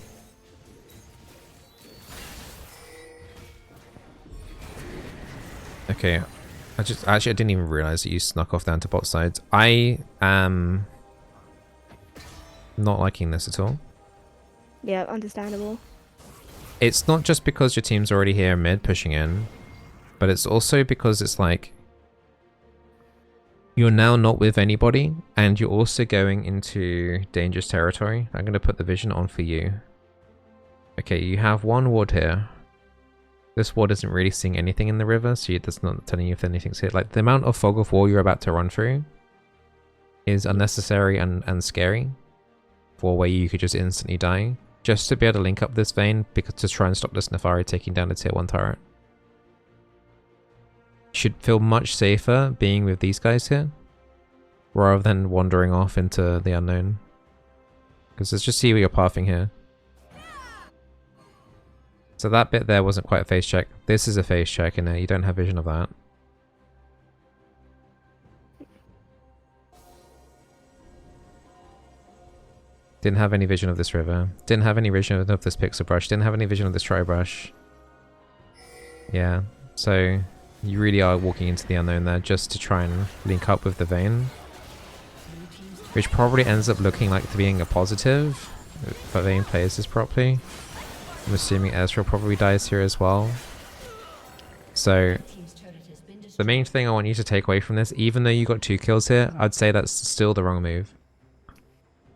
A: Okay. I didn't even realize that you snuck off down to bot sides. I am not liking this at all.
B: Yeah, understandable.
A: It's not just because your team's already here mid pushing in, but it's also because it's like you're now not with anybody, and you're also going into dangerous territory. I'm going to put the vision on for you. Okay, you have one ward here. This ward isn't really seeing anything in the river, so it's not telling you if anything's hit. Like, the amount of fog of war you're about to run through is unnecessary and scary for where you could just instantly die. Just to be able to link up this Vayne, because to try and stop this Nefari taking down the tier 1 turret. You should feel much safer being with these guys here, rather than wandering off into the unknown. Because let's just see where you're pathing here. So that bit there wasn't quite a face check. This is a face check, and you don't have vision of that. Didn't have any vision of this river. Didn't have any vision of this pixel brush. Didn't have any vision of this tri brush. Yeah, so you really are walking into the unknown there just to try and link up with the Vayne. Which probably ends up looking like to being a positive if Vayne plays this properly. I'm assuming Ezreal probably dies here as well. So the main thing I want you to take away from this, even though you got 2 kills here, I'd say that's still the wrong move.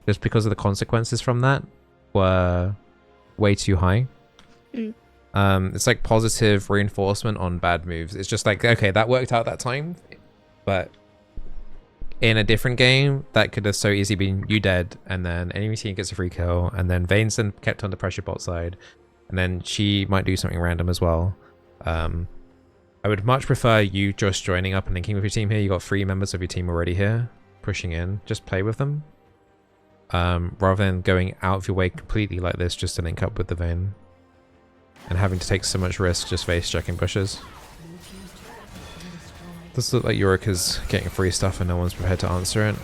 A: Just because of the consequences from that were way too high. It's like positive reinforcement on bad moves. It's just like, okay, that worked out that time, but in a different game, that could have so easily been you dead, and then enemy team gets a free kill, and then Vayne's then kept under pressure bot side, and then she might do something random as well. I I would much prefer you just joining up and linking with your team here. You got 3 members of your team already here, pushing in. Just play with them. Rather than going out of your way completely like this just to link up with the Vayne. And having to take so much risk just face checking bushes. Does look like Yorick is getting free stuff and no one's prepared to answer it.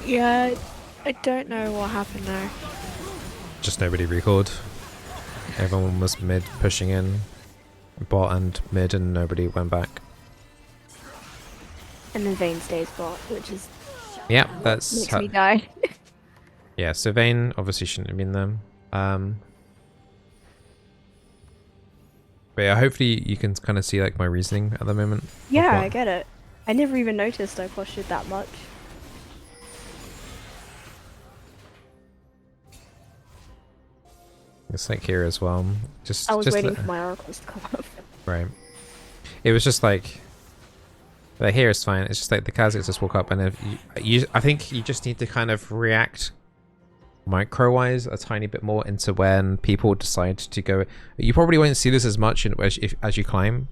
B: Yeah, I don't know what happened there.
A: Just nobody recalled. Everyone was mid pushing in. Bot and mid and nobody went back.
B: And then Vayne stays bot, which is
A: Yeah, that's
B: makes me die.
A: yeah, so Vayne obviously shouldn't have been them. But yeah, hopefully you can kind of see like my reasoning at the moment.
B: Yeah, I get it. I never even noticed I postured that much.
A: It's like here as well. Just
B: I was
A: just
B: waiting for my oracles to come up.
A: right. It was just like here is fine. It's just like the Kazakhs just walk up and if you I think you just need to kind of react micro-wise a tiny bit more into when people decide to go. You probably won't see this as much as you climb.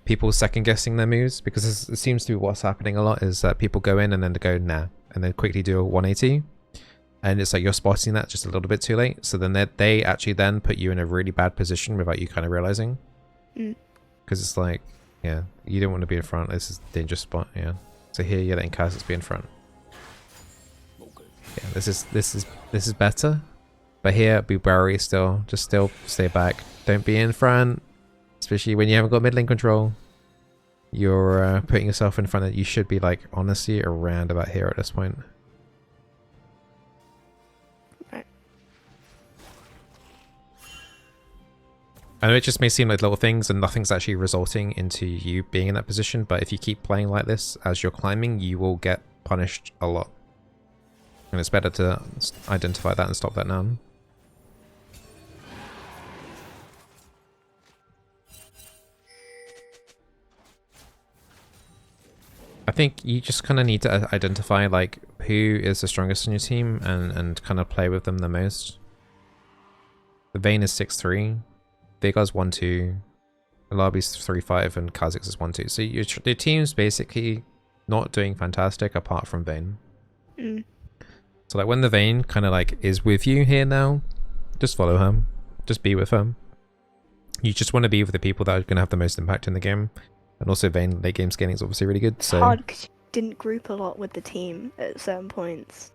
A: People second guessing their moves because it seems to be what's happening a lot is that people go in and then they go nah and then quickly do a 180 and it's like you're spotting that just a little bit too late, so then they actually then put you in a really bad position without you kind of realizing, because it's like yeah, you don't want to be in front. This is a dangerous spot. Yeah, so here you're letting Kazakhs be in front. Yeah, this is better, but here be wary still. Just still stay back. Don't be in front, especially when you haven't got mid lane control. You're putting yourself in front of. You should be like honestly around about here at this point.
B: Right.
A: I know it just may seem like little things and nothing's actually resulting into you being in that position, but if you keep playing like this as you're climbing, you will get punished a lot. And it's better to identify that and stop that now. I think you just kind of need to identify like who is the strongest in your team and kind of play with them the most. The Vayne is 6-3, Veigar's 1-2, Alabi's 3-5, and Kazakhs is 1-2. So your team's basically not doing fantastic apart from Vayne. So like when the Vayne kind of like is with you here now, just follow her. Just be with her. You just want to be with the people that are going to have the most impact in the game. And also Vayne late game scaling is obviously really good. So
B: It's hard because she didn't group a lot with the team at certain points.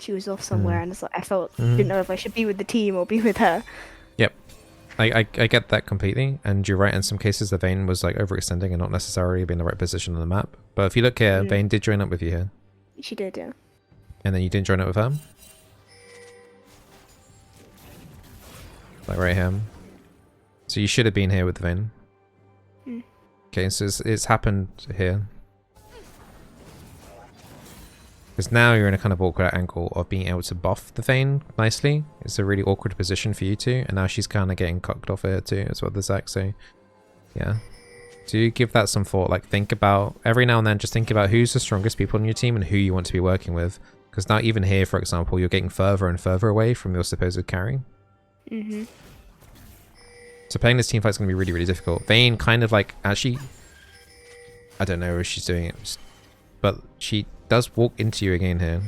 B: She was off somewhere and it's like I felt didn't know if I should be with the team or be with her.
A: Yep. I get that completely, and you're right, in some cases the Vayne was like overextending and not necessarily being in the right position on the map. But if you look here, Vayne did join up with you here.
B: She did, yeah.
A: And then you didn't join up with her? Like right here. So you should have been here with the Vayne. Okay, so it's happened here. Because now you're in a kind of awkward angle of being able to buff the Vayne nicely. It's a really awkward position for you two, and now she's kind of getting cocked off here too, as well as Zach, so yeah. Do give that some thought, like think about, every now and then just think about who's the strongest people on your team and who you want to be working with. Because now even here, for example, you're getting further and further away from your supposed carry. So playing this team fight is going to be really, really difficult. Vayne kind of like, actually, I don't know if she's doing it, but she does walk into you again here.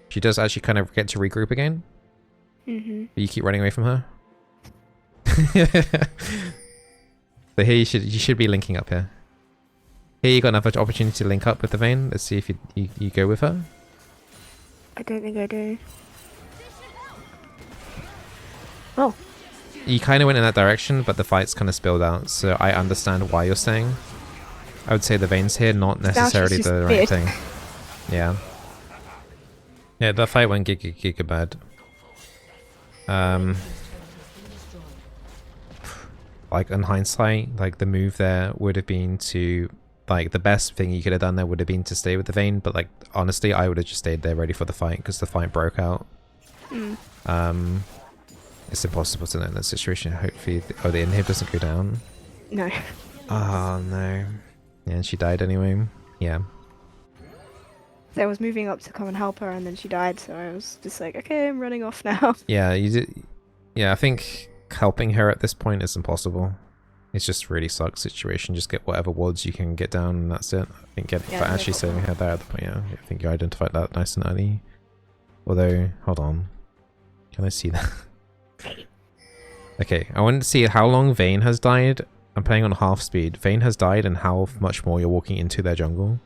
A: She does actually kind of get to regroup again. But you keep running away from her. So here you should be linking up here. Here you got another opportunity to link up with the Vayne. Let's see if you go with her.
B: I don't think I do. Oh.
A: You kind of went in that direction, but the fight's kind of spilled out, so I understand why you're staying. I would say the Vayne's here, not necessarily the right thing. Yeah. Yeah, that fight went giga bad. Like in hindsight, like the move there would have been to, like the best thing you could have done there would have been to stay with the Vayne, but like honestly I would have just stayed there ready for the fight because the fight broke out. It's impossible to know in that situation. Hopefully the inhib doesn't go down.
B: No.
A: Oh no. Yeah, and she died anyway. Yeah.
B: So I was moving up to come and help her and then she died, so I was just like, okay, I'm running off now.
A: Yeah, you did. Yeah, I think helping her at this point is impossible. It's just really sucks situation. Just get whatever wards you can get down, and that's it. I think
B: Yeah,
A: but
B: no
A: actually saving
B: problem.
A: her there at the point, yeah, I think you identified that nice and early. Although, hold on. Can I see that? Okay, I wanted to see how long Vayne has died. I'm playing on half speed. Vayne has died and how much more you're walking into their jungle.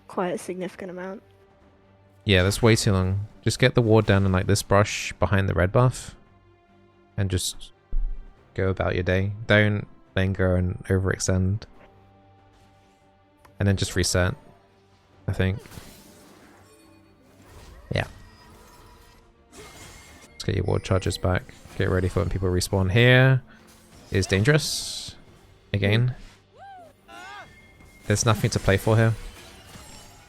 B: Quite a significant amount.
A: Yeah, that's way too long. Just get the ward down and like this brush behind the red buff. And just go about your day. Don't linger and overextend. And then just reset, I think. Yeah. Let's get your ward charges back. Get ready for when people respawn. Here is dangerous. Again. There's nothing to play for here.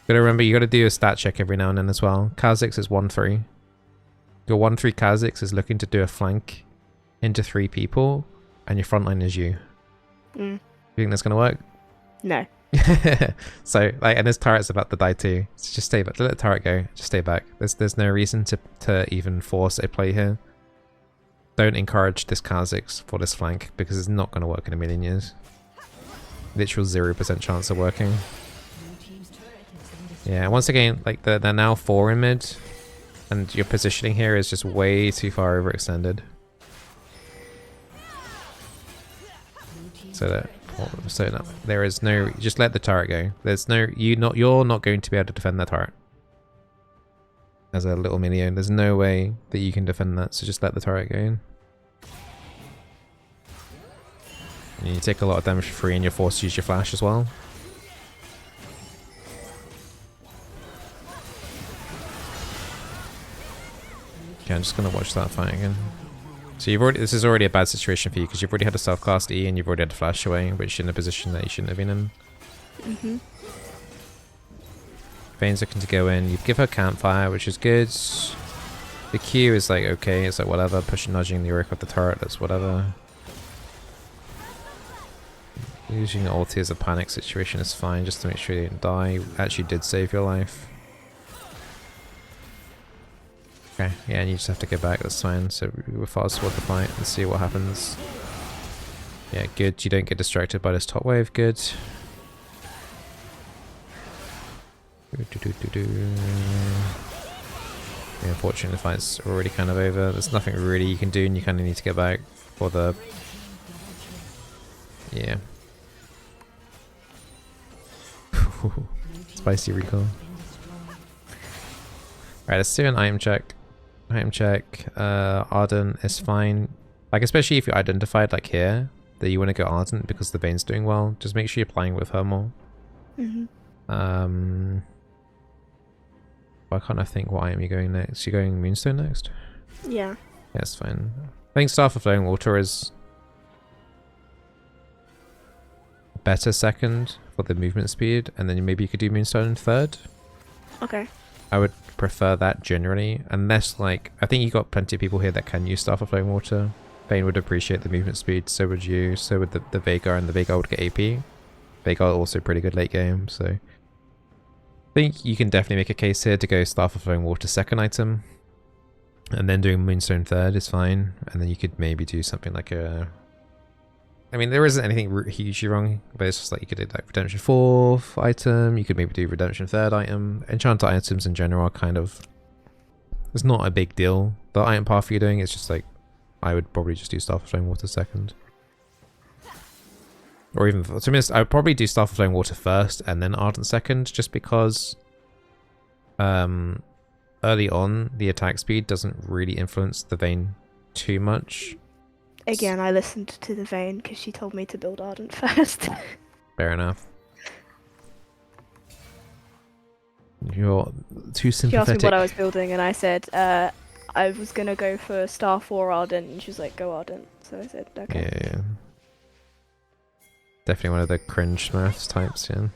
A: Gotta remember, you gotta do a stat check every now and then as well. Kha'Zix is 1-3. Your 1-3 Kha'Zix is looking to do a flank into 3 people, and your front line is you.
B: Mm.
A: You think that's gonna work?
B: No.
A: So, like, and this turret's about to die too. So just stay back. Let the turret go. Just stay back. There's no reason to even force a play here. Don't encourage this Kha'Zix for this flank, because it's not gonna work in a million years. Literal 0% chance of working.
C: Blue team's turret has been destroyed.
A: Yeah, once again, like they're now 4 in mid, and your positioning here is just way too far overextended.
C: Blue team's
A: So that
C: turret
A: no, there is no, just let the turret go. There's no, you're not going to be able to defend that turret. As a little minion, there's no way that you can defend that, so just let the turret go in. And you take a lot of damage for free and you're forced to use your flash as well. Okay, I'm just gonna watch that fight again. So you've already, this is already a bad situation for you because you've already had a self-cast E and you've already had to flash away, which is in a position that you shouldn't have been in.
B: Mhm.
A: Vayne's looking to go in. You give her campfire, which is good. The Q is like okay, it's like whatever, pushing, nudging the Yorick off the turret, that's whatever. Using ulti as a panic situation is fine, just to make sure you didn't die. Actually did save your life. Okay, yeah, and you just have to go back, that's fine. So we'll fast forward the fight and see what happens. Yeah, good. You don't get distracted by this top wave, good. The unfortunate fight's already kind of over. There's nothing really you can do and you kind of need to get back for the... Yeah. Spicy recall. Alright, let's do an item check. Item check. Ardent is fine. Like, especially if you identified, like here, that you want to go Ardent because the Vayne's doing well. Just make sure you're playing with her more.
B: Mhm.
A: Why can't I think what item you're going next? You're going Moonstone next?
B: Yeah.
A: Yeah, that's fine. I think Staff of Flowing Water is better second for the movement speed, and then maybe you could do Moonstone in third.
B: Okay.
A: I would prefer that generally, unless like, I think you got plenty of people here that can use Staff of Flowing Water. Vayne would appreciate the movement speed, so would you, so would the Veigar, and the Veigar would get AP. Veigar also pretty good late game, so I think you can definitely make a case here to go Staff of Flowing Water second item, and then doing Moonstone third is fine, and then you could maybe do something like a... I mean, there isn't anything hugely wrong, but it's just like you could do like Redemption 4th item, you could maybe do Redemption 3rd item. Enchanter items in general are kind of... It's not a big deal. The item path you're doing is just like... I would probably just do Staff of Flowing Water second. Or even... To be honest, I would probably do Staff of Flowing Water first and then Ardent second, just because... early on, the attack speed doesn't really influence the Vayne too much.
B: Again, I listened to the Vayne because she told me to build Ardent first.
A: Fair enough. You're too
B: She asked
A: sympathetic.
B: me what I was building, and I said I was gonna go for Star 4 Ardent, and she was like, "Go Ardent." So I said, "Okay."
A: Yeah. Definitely one of the cringe maths types, yeah.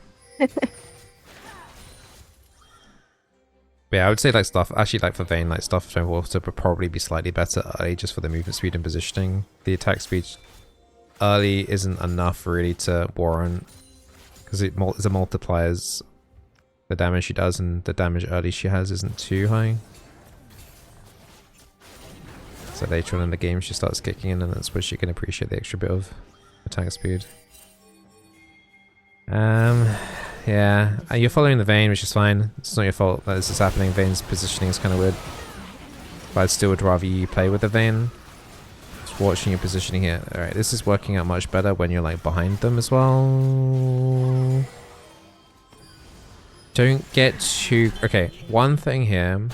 A: But yeah, I would say like stuff, actually like for Vayne, like Stuff of Flame Water would probably be slightly better early just for the movement speed and positioning. The attack speed early isn't enough really to warrant, because it multipliers the damage she does, and the damage early she has isn't too high. So later on in the game she starts kicking in, and that's where she can appreciate the extra bit of attack speed. Yeah, you're following the Vayne, which is fine. It's not your fault that this is happening. Vayne's positioning is kind of weird. But I still would rather you play with the Vayne. Just watching your positioning here. Alright, this is working out much better when you're like behind them as well. Don't get too... Okay, one thing here.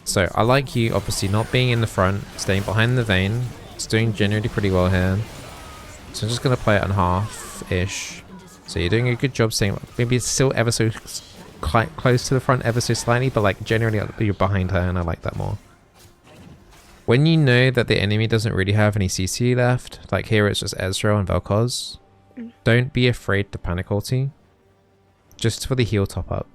A: So, I like you obviously not being in the front, staying behind the Vayne. It's doing generally pretty well here. So I'm just going to play it on half-ish. So you're doing a good job staying... Maybe it's still ever so close to the front, ever so slightly, but like generally you're behind her, and I like that more. When you know that the enemy doesn't really have any CC left, like here it's just Ezreal and Vel'Koz, don't be afraid to panic ulti. Just for the heal top up.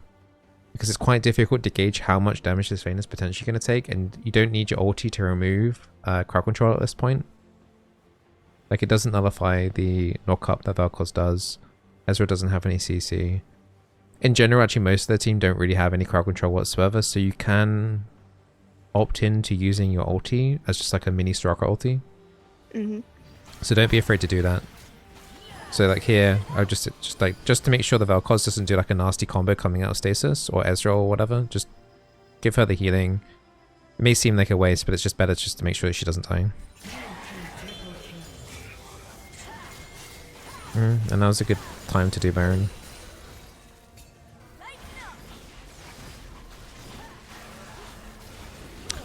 A: Because it's quite difficult to gauge how much damage this Vayne is potentially going to take, and you don't need your ulti to remove crowd control at this point. Like, it doesn't nullify the knock-up that Vel'Koz does. Ezreal doesn't have any CC. In general, actually, most of the team don't really have any crowd control whatsoever, so you can opt in to using your ulti as just like a mini Straka ulti. So don't be afraid to do that. So like here, I would just to make sure the Vel'Koz doesn't do like a nasty combo coming out of stasis, or Ezreal or whatever, just give her the healing. It may seem like a waste, but it's just better just to make sure that she doesn't die. And that was a good time to do Baron.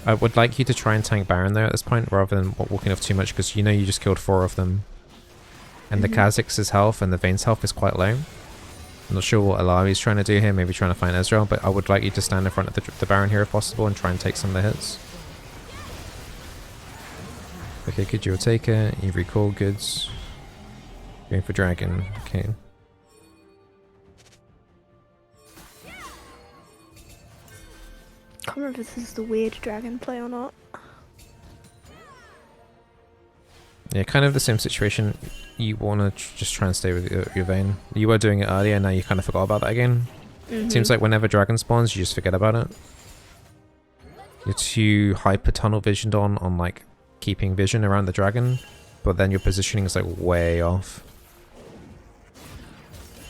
A: I would like you to try and tank Baron there at this point, rather than walking off too much, because you know you just killed 4 of them. And the Kha'Zix's health and the Vayne's health is quite low. I'm not sure what Alawi's trying to do here, maybe trying to find Ezreal, but I would like you to stand in front of the Baron here if possible and try and take some of the hits. Okay, good, you'll take it. You've recalled goods. Going for Dragon, okay.
B: I can't remember if this is the weird dragon play or not.
A: Yeah, kind of the same situation. You want to just try and stay with your Vayne. You were doing it earlier, now you kind of forgot about that again. Seems like whenever dragon spawns, you just forget about it. You're too hyper tunnel visioned on like keeping vision around the dragon, but then your positioning is like way off.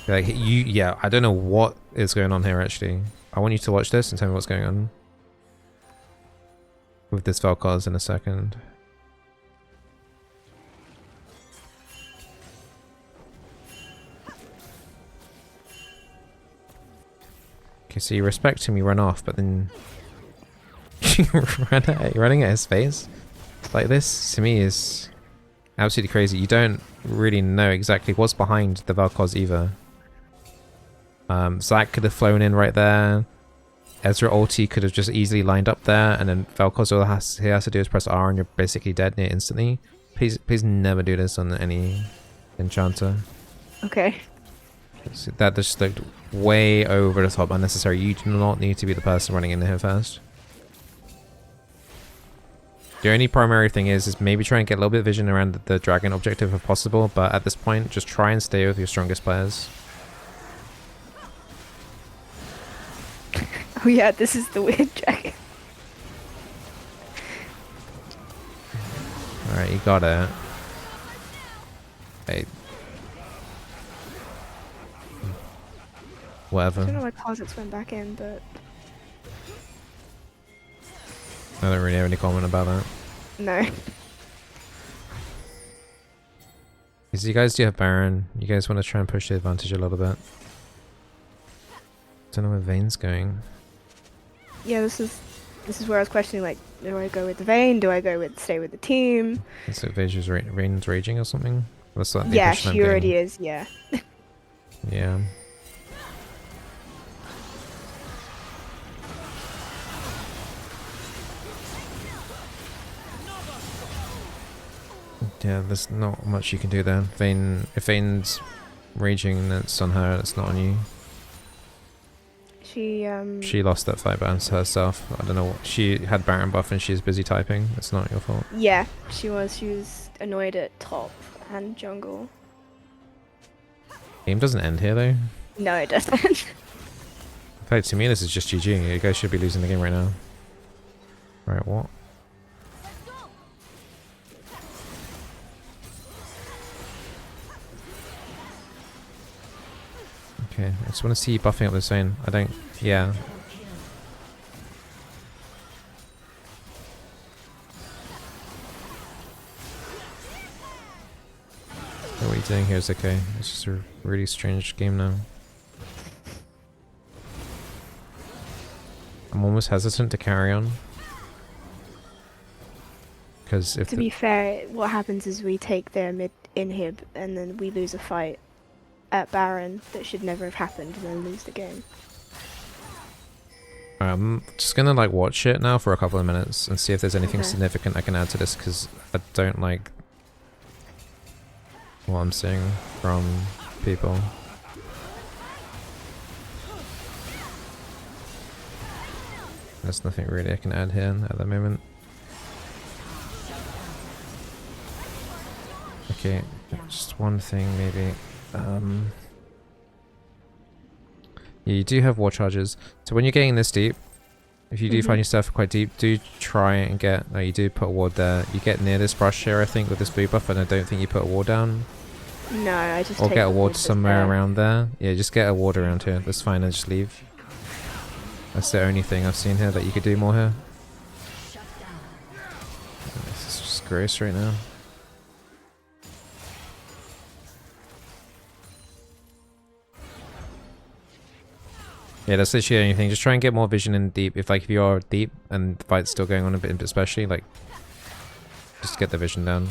A: Like yeah, I don't know what is going on here actually. I want you to watch this and tell me what's going on with this Vel'Koz in a second. Okay, so you respect him, you run off, but then you running at his face like this to me is absolutely crazy. You don't really know exactly what's behind the Vel'Koz either. Zac could have flown in right there. Ezreal ulti could have just easily lined up there, and then Vel'Koz all he has to do is press R and you're basically dead near instantly. Please never do this on any enchanter.
B: Okay.
A: So that just looked way over the top, unnecessary. You do not need to be the person running into here first. The only primary thing is maybe try and get a little bit of vision around the dragon objective if possible, but at this point, just try and stay with your strongest players.
B: Oh yeah, this is the weird dragon.
A: Alright, you got it. Hey. Whatever.
B: I don't know why Kha'Zix went back in, but...
A: I don't really have any comment about that.
B: No.
A: Because you guys do have Baron. You guys want to try and push the advantage a little bit. Don't know where Vayne's going.
B: Yeah, this is where I was questioning, like, do I go with the Vayne? Do I go with stay with the team?
A: Is it Vayne's raging or something? That's like the
B: Yeah,
A: impression I'm
B: she already
A: getting.
B: is, yeah.
A: Yeah. Yeah, there's not much you can do there. Vayne, if Vayne's raging, that's on her, it's not on you.
B: She
A: lost that fight by herself. I don't know what, she had Baron buff and she's busy typing. It's not your fault.
B: Yeah, she was annoyed at top and jungle.
A: Game doesn't end here though.
B: No, it doesn't.
A: In fact, to me this is just GG. You guys should be losing the game right now. Right, what? Okay, I just want to see you buffing up the zone. I don't... Yeah. What are you doing here is okay. It's just a really strange game now. I'm almost hesitant to carry on. Because if
B: To be fair, what happens is we take their mid inhib and then we lose a fight at Baron that should never have happened and then lose the game.
A: I'm just gonna like watch it now for a couple of minutes and see if there's anything
B: Okay.
A: significant I can add to this, because I don't like what I'm seeing from people. There's nothing really I can add here at the moment. Okay, just one thing maybe. Yeah, you do have war charges. So when you're getting this deep, if you do find yourself quite deep, do try and get... Oh, you do put a ward there. You get near this brush here, I think, with this blue buff, and I don't think you put a ward down.
B: No, I just
A: Or
B: take
A: get a
B: the
A: ward
B: that's
A: somewhere
B: there.
A: around there. Yeah, just get a ward around here. That's fine, and just leave. That's the only thing I've seen here that you could do more here. This is just gross right now. Yeah, that's literally the only thing. Just try and get more vision in deep. If you are deep and the fight's still going on a bit, especially, like, just get the vision down.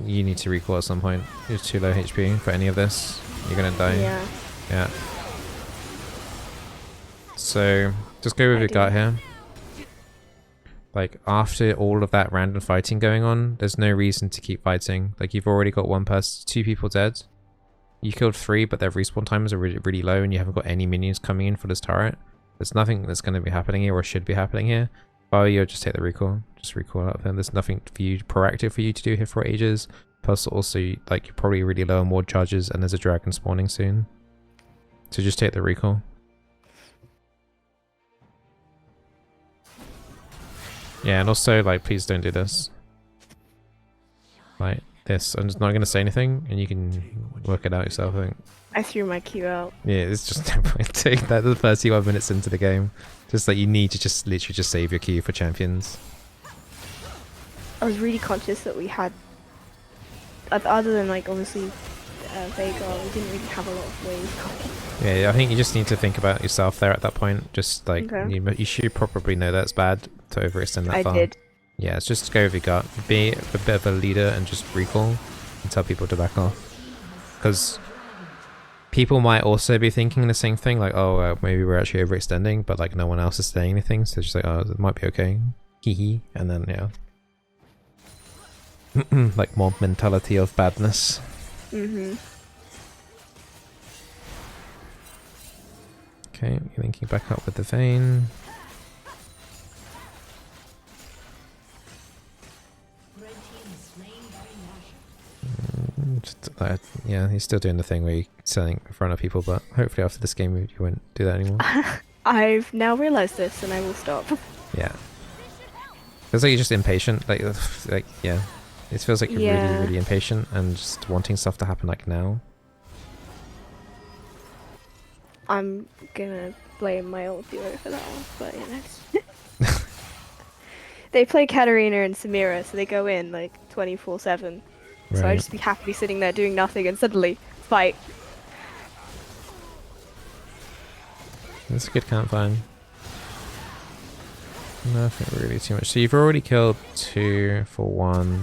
A: You need to recall at some point. You're too low HP for any of this. You're gonna die.
B: Yeah.
A: Yeah. So, just go with your gut here. Like, after all of that random fighting going on, there's no reason to keep fighting. Like, you've already got one person, 2 people dead. You killed 3, but their respawn times are really, really low, and you haven't got any minions coming in for this turret. There's nothing that's going to be happening here, or should be happening here. Oh, you'll just take the recall. Just recall out of them. There's nothing for you, proactive for you to do here for ages. Plus, also, like, you're probably really low on ward charges, and there's a dragon spawning soon. So just take the recall. Yeah, and also, like, please don't do this. Like, this. I'm just not going to say anything, and you can work it out yourself, I think.
B: I threw my Q out.
A: Yeah, it's just no point doing that the 31 minutes into the game. Just like, you need to just literally just save your Q for champions.
B: I was really conscious that we had, other than like obviously Vega, we didn't really have a lot of waves.
A: Yeah, I think you just need to think about yourself there at that point. Just like,
B: Okay.
A: you should probably know that's bad to overextend that
B: I
A: far.
B: did.
A: Yeah, it's just go with your gut. Be a bit of a leader and just recall and tell people to back off. Because people might also be thinking the same thing, like, oh, maybe we're actually overextending, but like no one else is saying anything, so just like, oh, it might be okay. Hee hee. And then, yeah. Like more mentality of badness.
B: Mhm.
A: Okay, linking back up with the vein. Yeah, he's still doing the thing where you're selling in front of people, but hopefully after this game you won't do that anymore.
B: I've now realised this, and I will stop.
A: Yeah. Feels like you're just impatient. Like yeah. It feels like you're
B: Yeah.
A: really, really impatient and just wanting stuff to happen like now.
B: I'm gonna blame my old duo for that one, but you know. They play Katarina and Samira, so they go in like 24/7. So I'd just be happily sitting there doing nothing, and suddenly fight.
A: That's a good campfire. Nothing really too much. So you've already killed 2 for 1.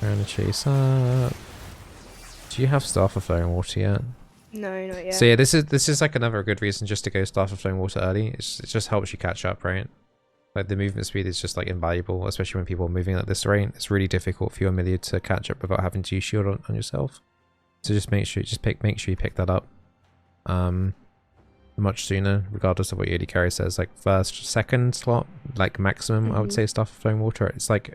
A: Trying to chase up. Do you have Staff of Flowing Water yet?
B: No, not yet.
A: So yeah, this is like another good reason just to go Staff of Flowing Water early. It just helps you catch up, right? Like the movement speed is just like invaluable, especially when people are moving at this rate. It's really difficult for your melee to catch up without having to use shield on yourself. So just make sure you pick that up much sooner, regardless of what your AD carry says. Like first, second slot, like maximum, I would say Staff of Flowing Water. It's like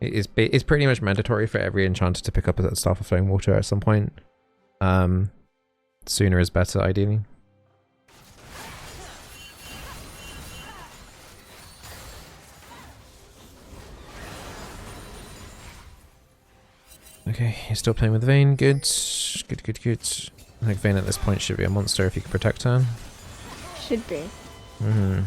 A: it's pretty much mandatory for every enchanter to pick up a Staff of Flowing Water at some point. Sooner is better, ideally. Okay, you're still playing with Vayne. Good. Good, good, good. I think Vayne at this point should be a monster if you can protect her.
B: Should be.
A: Mm-hmm.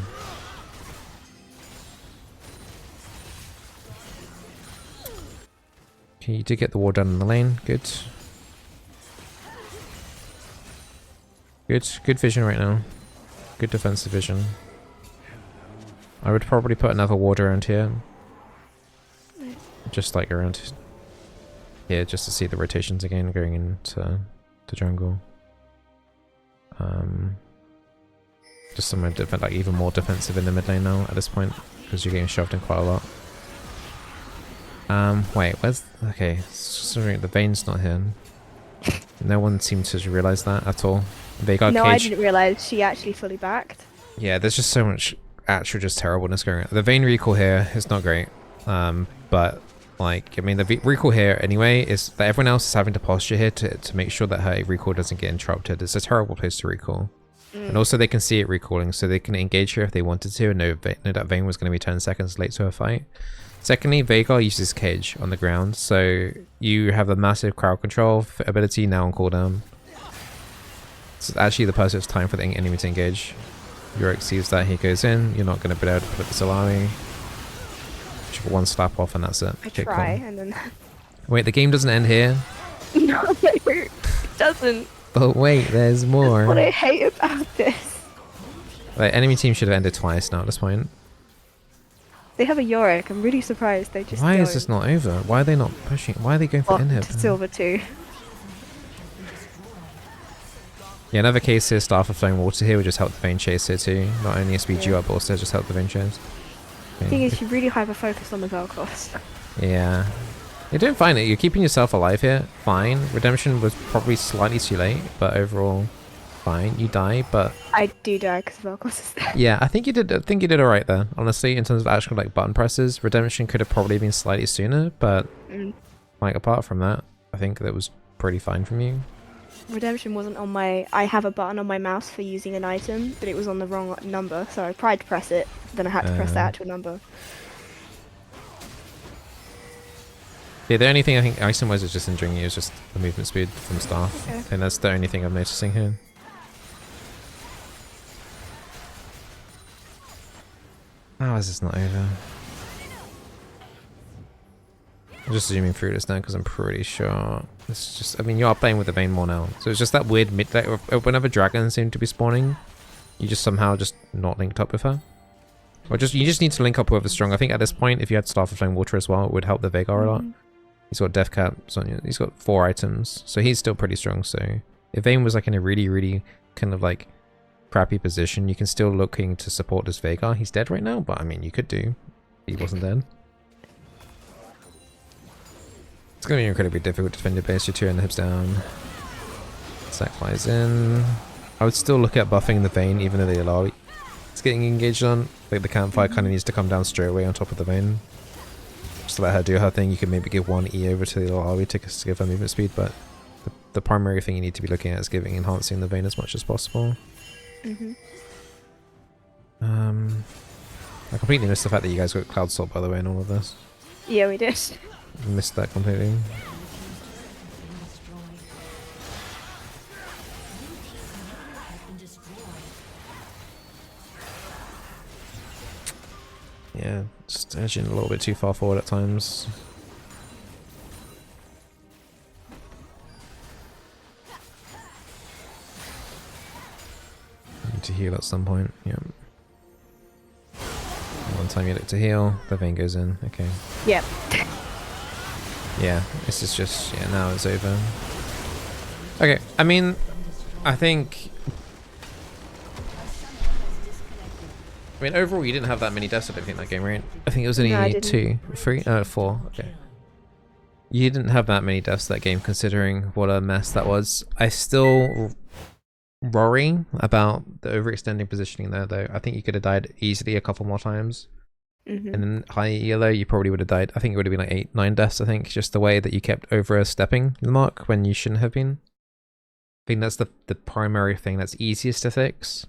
A: Okay, you did get the ward done in the lane. Good. Good. Good vision right now. Good defensive vision. I would probably put another ward around here. Just like around here, just to see the rotations again going into the jungle. Just somewhere different, like even more defensive in the mid lane now at this point, because you're getting shoved in quite a lot. Wait, where's... Okay, sorry, the Vayne's not here. No one seemed to realise that at all. They got
B: No,
A: caged.
B: I didn't realise she actually fully backed.
A: Yeah, there's just so much actual just terribleness going on. The Vayne recall here is not great. But, like, I mean, the recall here anyway is that everyone else is having to posture here to make sure that her recall doesn't get interrupted. It's a terrible place to recall. And also they can see it recalling, so they can engage her if they wanted to and know that Vayne was going to be 10 seconds late to her fight. Secondly, Veigar uses Cage on the ground, so you have a massive crowd control ability now on cooldown. It's actually the perfect time for the enemy to engage. Yorick sees that, he goes in, you're not going to be able to put the Solari. Just put one slap off and that's it.
B: I
A: Okay,
B: try,
A: cool.
B: and then...
A: Wait, the game doesn't end here?
B: No, it doesn't.
A: But wait, there's more.
B: What I hate about this.
A: Like, enemy team should have ended twice now at this point.
B: They have a Yorick. I'm really surprised they just
A: Why
B: don't.
A: is this not over? Why are they not pushing? Why are they going for
B: Well,
A: inhib?
B: to Silver too.
A: Yeah, another case here, Staff of Flowing Water here would just help the Vayne chase here too. Not only speed you up, but also just help the Vayne chase.
B: The thing is, you really hyper-focused on the Vel'Koz.
A: Yeah. You're doing fine. You're keeping yourself alive here. Fine. Redemption was probably slightly too late, but overall, fine. You die, but...
B: I do die because Vel'Koz is there.
A: Yeah, I think you did alright there. Honestly, in terms of actual like button presses, Redemption could have probably been slightly sooner, but like apart from that, I think that was pretty fine from you.
B: Redemption wasn't on my... I have a button on my mouse for using an item, but it was on the wrong number, so I tried to press it, then I had to press the actual number.
A: Yeah, the only thing I think item-wise is just injuring you is just the movement speed from Staff.
B: Okay.
A: And that's the only thing I'm noticing here. How is this not over? I'm just zooming through this now because I'm pretty sure it's just... I mean, you are playing with the Vayne more now. So it's just that weird mid... Like, whenever dragons seem to be spawning, you just somehow just not linked up with her. Or just you just need to link up with her strong. I think at this point, if you had Staff of Flame Water as well, it would help the Veigar a lot. He's got Death Caps on. He's got 4 items, so he's still pretty strong. So if Vayne was like in a really, really kind of like crappy position, you can still looking to support this Veigar. He's dead right now, but I mean, you could do. He wasn't dead. It's gonna be incredibly difficult to defend your base. Your 2 and the hips down. Sack flies in. I would still look at buffing the Vayne, even though the Alawi it's getting engaged on. Like the campfire kind of needs to come down straight away on top of the Vayne. Just to let her do her thing. You can maybe give 1 E over to the Alawi to give her movement speed, but the primary thing you need to be looking at is enhancing the Vayne as much as possible. I completely missed the fact that you guys got Cloud Salt, by the way, in all of this.
B: Yeah, we did.
A: Missed that completely. Yeah, just edging a little bit too far forward at times. Need to heal at some point, yep. One time you look to heal, the Vayne goes in, okay.
B: Yep.
A: Yeah, this is just, yeah, now it's over. Okay, I mean, I think... I mean, overall, you didn't have that many deaths, I don't think, that game, right? I think it was only
B: No, I didn't.
A: 2, 3, 4, okay. You didn't have that many deaths that game, considering what a mess that was. I still worry about the overextending positioning there, though. I think you could have died easily a couple more times. And then high ELO, you probably would have died. I think it would have been like 8, 9 deaths, I think. Just the way that you kept overstepping the mark when you shouldn't have been. think that's the primary thing that's easiest to fix.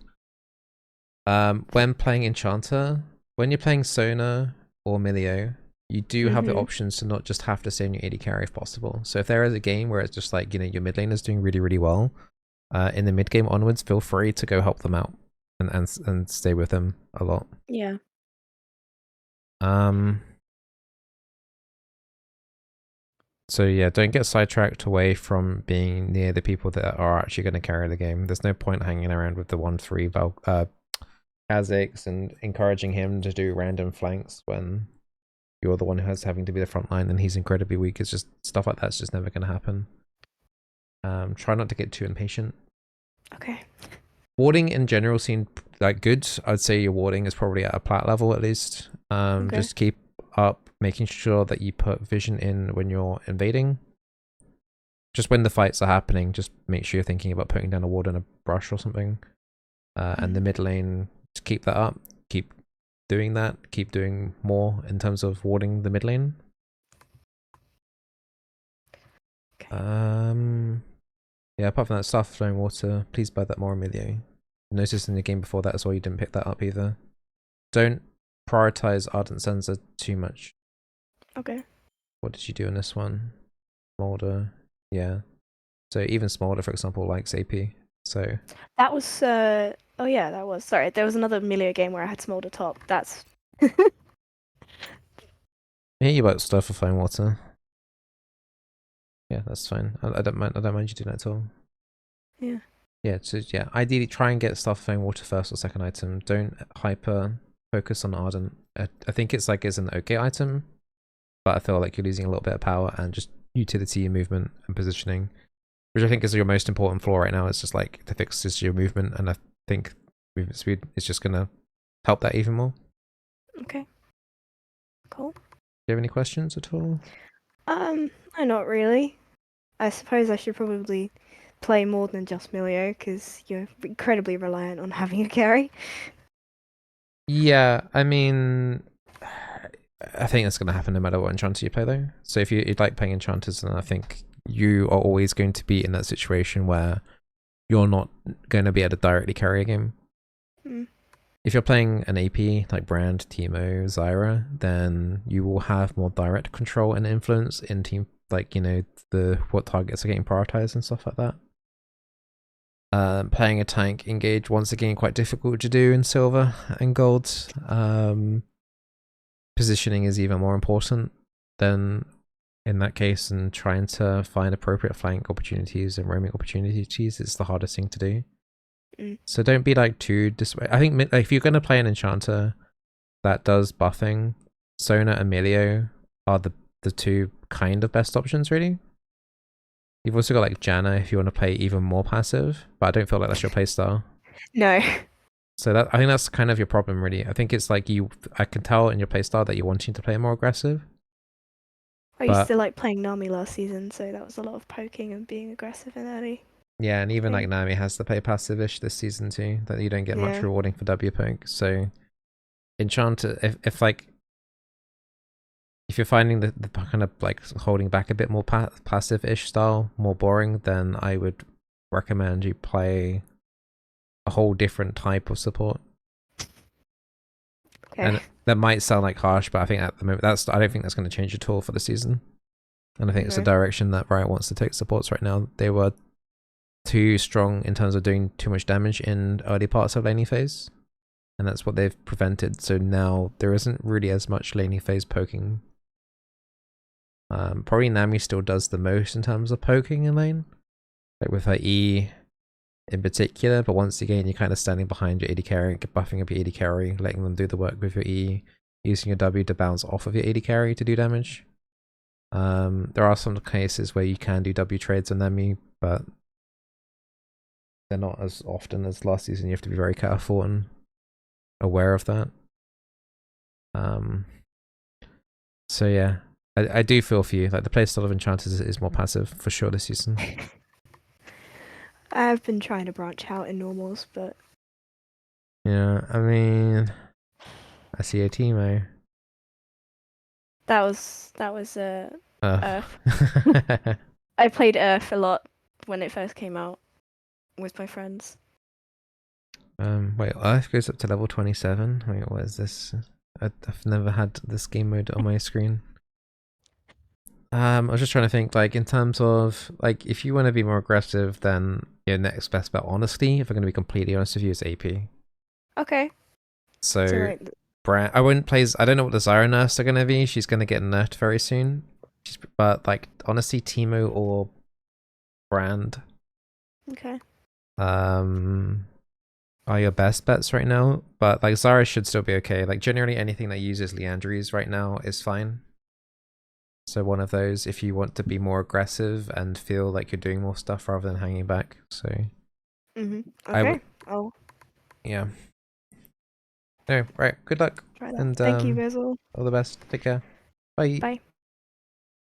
A: When playing Enchanter, when you're playing Sona or Milio, you do have the options to not just have to stay in your AD carry if possible. So if there is a game where it's just like, you know, your mid lane is doing really, really well, in the mid game onwards, feel free to go help them out and stay with them a lot.
B: Yeah.
A: So yeah, don't get sidetracked away from being near the people that are actually going to carry the game. There's no point hanging around with the 1-3 Kha'Zix and encouraging him to do random flanks when you're the one who's having to be the front line and he's incredibly weak. It's just stuff like that's just never going to happen. Try not to get too impatient.
B: Okay.
A: Warding in general seemed like good. I'd say your warding is probably at a plat level at least. Just keep up making sure that you put vision in when you're invading. Just when the fights are happening, just make sure you're thinking about putting down a ward and a brush or something. And the mid lane, just keep that up. Keep doing that. Keep doing more in terms of warding the mid lane. Yeah, apart from that, Staff Flowing Water, please buy that more, Emilio. Noticed in the game before that as well, you didn't pick that up either. Don't prioritize Ardent Sensor too much.
B: Okay.
A: What did you do in this one? Smolder, yeah. So even Smolder, for example, likes AP. So
B: That was oh yeah, that was sorry. There was another Milio game where I had Smolder top. That's
A: I hear you about stuff for Flowing Water. Yeah, that's fine. I don't mind you doing that at all.
B: Yeah.
A: Yeah, so yeah, ideally try and get stuff Flowing Water first or second item. Don't hyper focus on Ardent. I think it's like it's an okay item, but I feel like you're losing a little bit of power and just utility, movement, and positioning, which I think is your most important flaw right now. It's just like to fix is your movement, and I think movement speed is just gonna help that even more.
B: Okay. Cool.
A: Do you have any questions at all?
B: No, not really. I suppose I should probably play more than just Milio because you're incredibly reliant on having a carry.
A: Yeah, I mean, I think that's going to happen no matter what enchanter you play, though. So if you like playing enchanters, then I think you are always going to be in that situation where you're not going to be able to directly carry a game. If you're playing an AP like Brand, Teemo, Zyra, then you will have more direct control and influence in team, like, you know, what targets are getting prioritized and stuff like that. Playing a tank engage, once again, quite difficult to do in silver and gold. Positioning is even more important than in that case, and trying to find appropriate flank opportunities and roaming opportunities is the hardest thing to do. So don't be like too I think like, if you're going to play an enchanter that does buffing, Sona and Milio are the two kind of best options, really. You've also got like Janna if you want to play even more passive, but I don't feel like that's your playstyle.
B: No.
A: So that I think that's kind of your problem, really. I think it's like I can tell in your playstyle that you're wanting to play more aggressive.
B: I used to like playing Nami last season, so that was a lot of poking and being aggressive and early.
A: Yeah, and even like Nami has to play passive-ish this season too, that you don't get much rewarding for W poke. So Enchanter, if you're finding the kind of like holding back a bit more passive-ish style more boring, then I would recommend you play a whole different type of support. Okay. And that might sound like harsh, but I think at the moment I don't think that's going to change at all for the season. And I think it's the direction that Riot wants to take supports right now. They were too strong in terms of doing too much damage in early parts of laning phase, and that's what they've prevented. So now there isn't really as much laning phase poking. Probably Nami still does the most in terms of poking in lane, like with her E in particular, but once again you're kind of standing behind your AD carry, buffing up your AD carry, letting them do the work with your E, using your W to bounce off of your AD carry to do damage. There are some cases where you can do W trades on Nami, but they're not as often as last season. You have to be very careful and aware of that. So yeah, I do feel for you. Like the playstyle of Enchanters is more passive for sure this season.
B: I've been trying to branch out in normals, but
A: yeah, I mean, I see a Teemo.
B: That was Earth. I played Earth a lot when it first came out. with my friends.
A: Wait, life goes up to level 27. Wait, what is this? I've never had this game mode on my screen. I was just trying to think, like, in terms of, like, if you want to be more aggressive, then your next best bet, honestly, if I'm going to be completely honest with you, is AP.
B: Okay. So
A: So,
B: like,
A: Brand, I wouldn't play. I don't know what the Zyra nurse are going to be. She's going to get nerfed very soon. But, like, honestly, Teemo or Brand
B: okay.
A: are your best bets right now. But, like, Zyra should still be okay. Like, generally, anything that uses Leandries right now is fine. So one of those, if you want to be more aggressive and feel like you're doing more stuff rather than hanging back. So
B: Okay. I'll
A: yeah. No, right. Good luck
B: try that.
A: and
B: Thank you, Bizzle.
A: all the best. Take care. Bye.
B: Bye.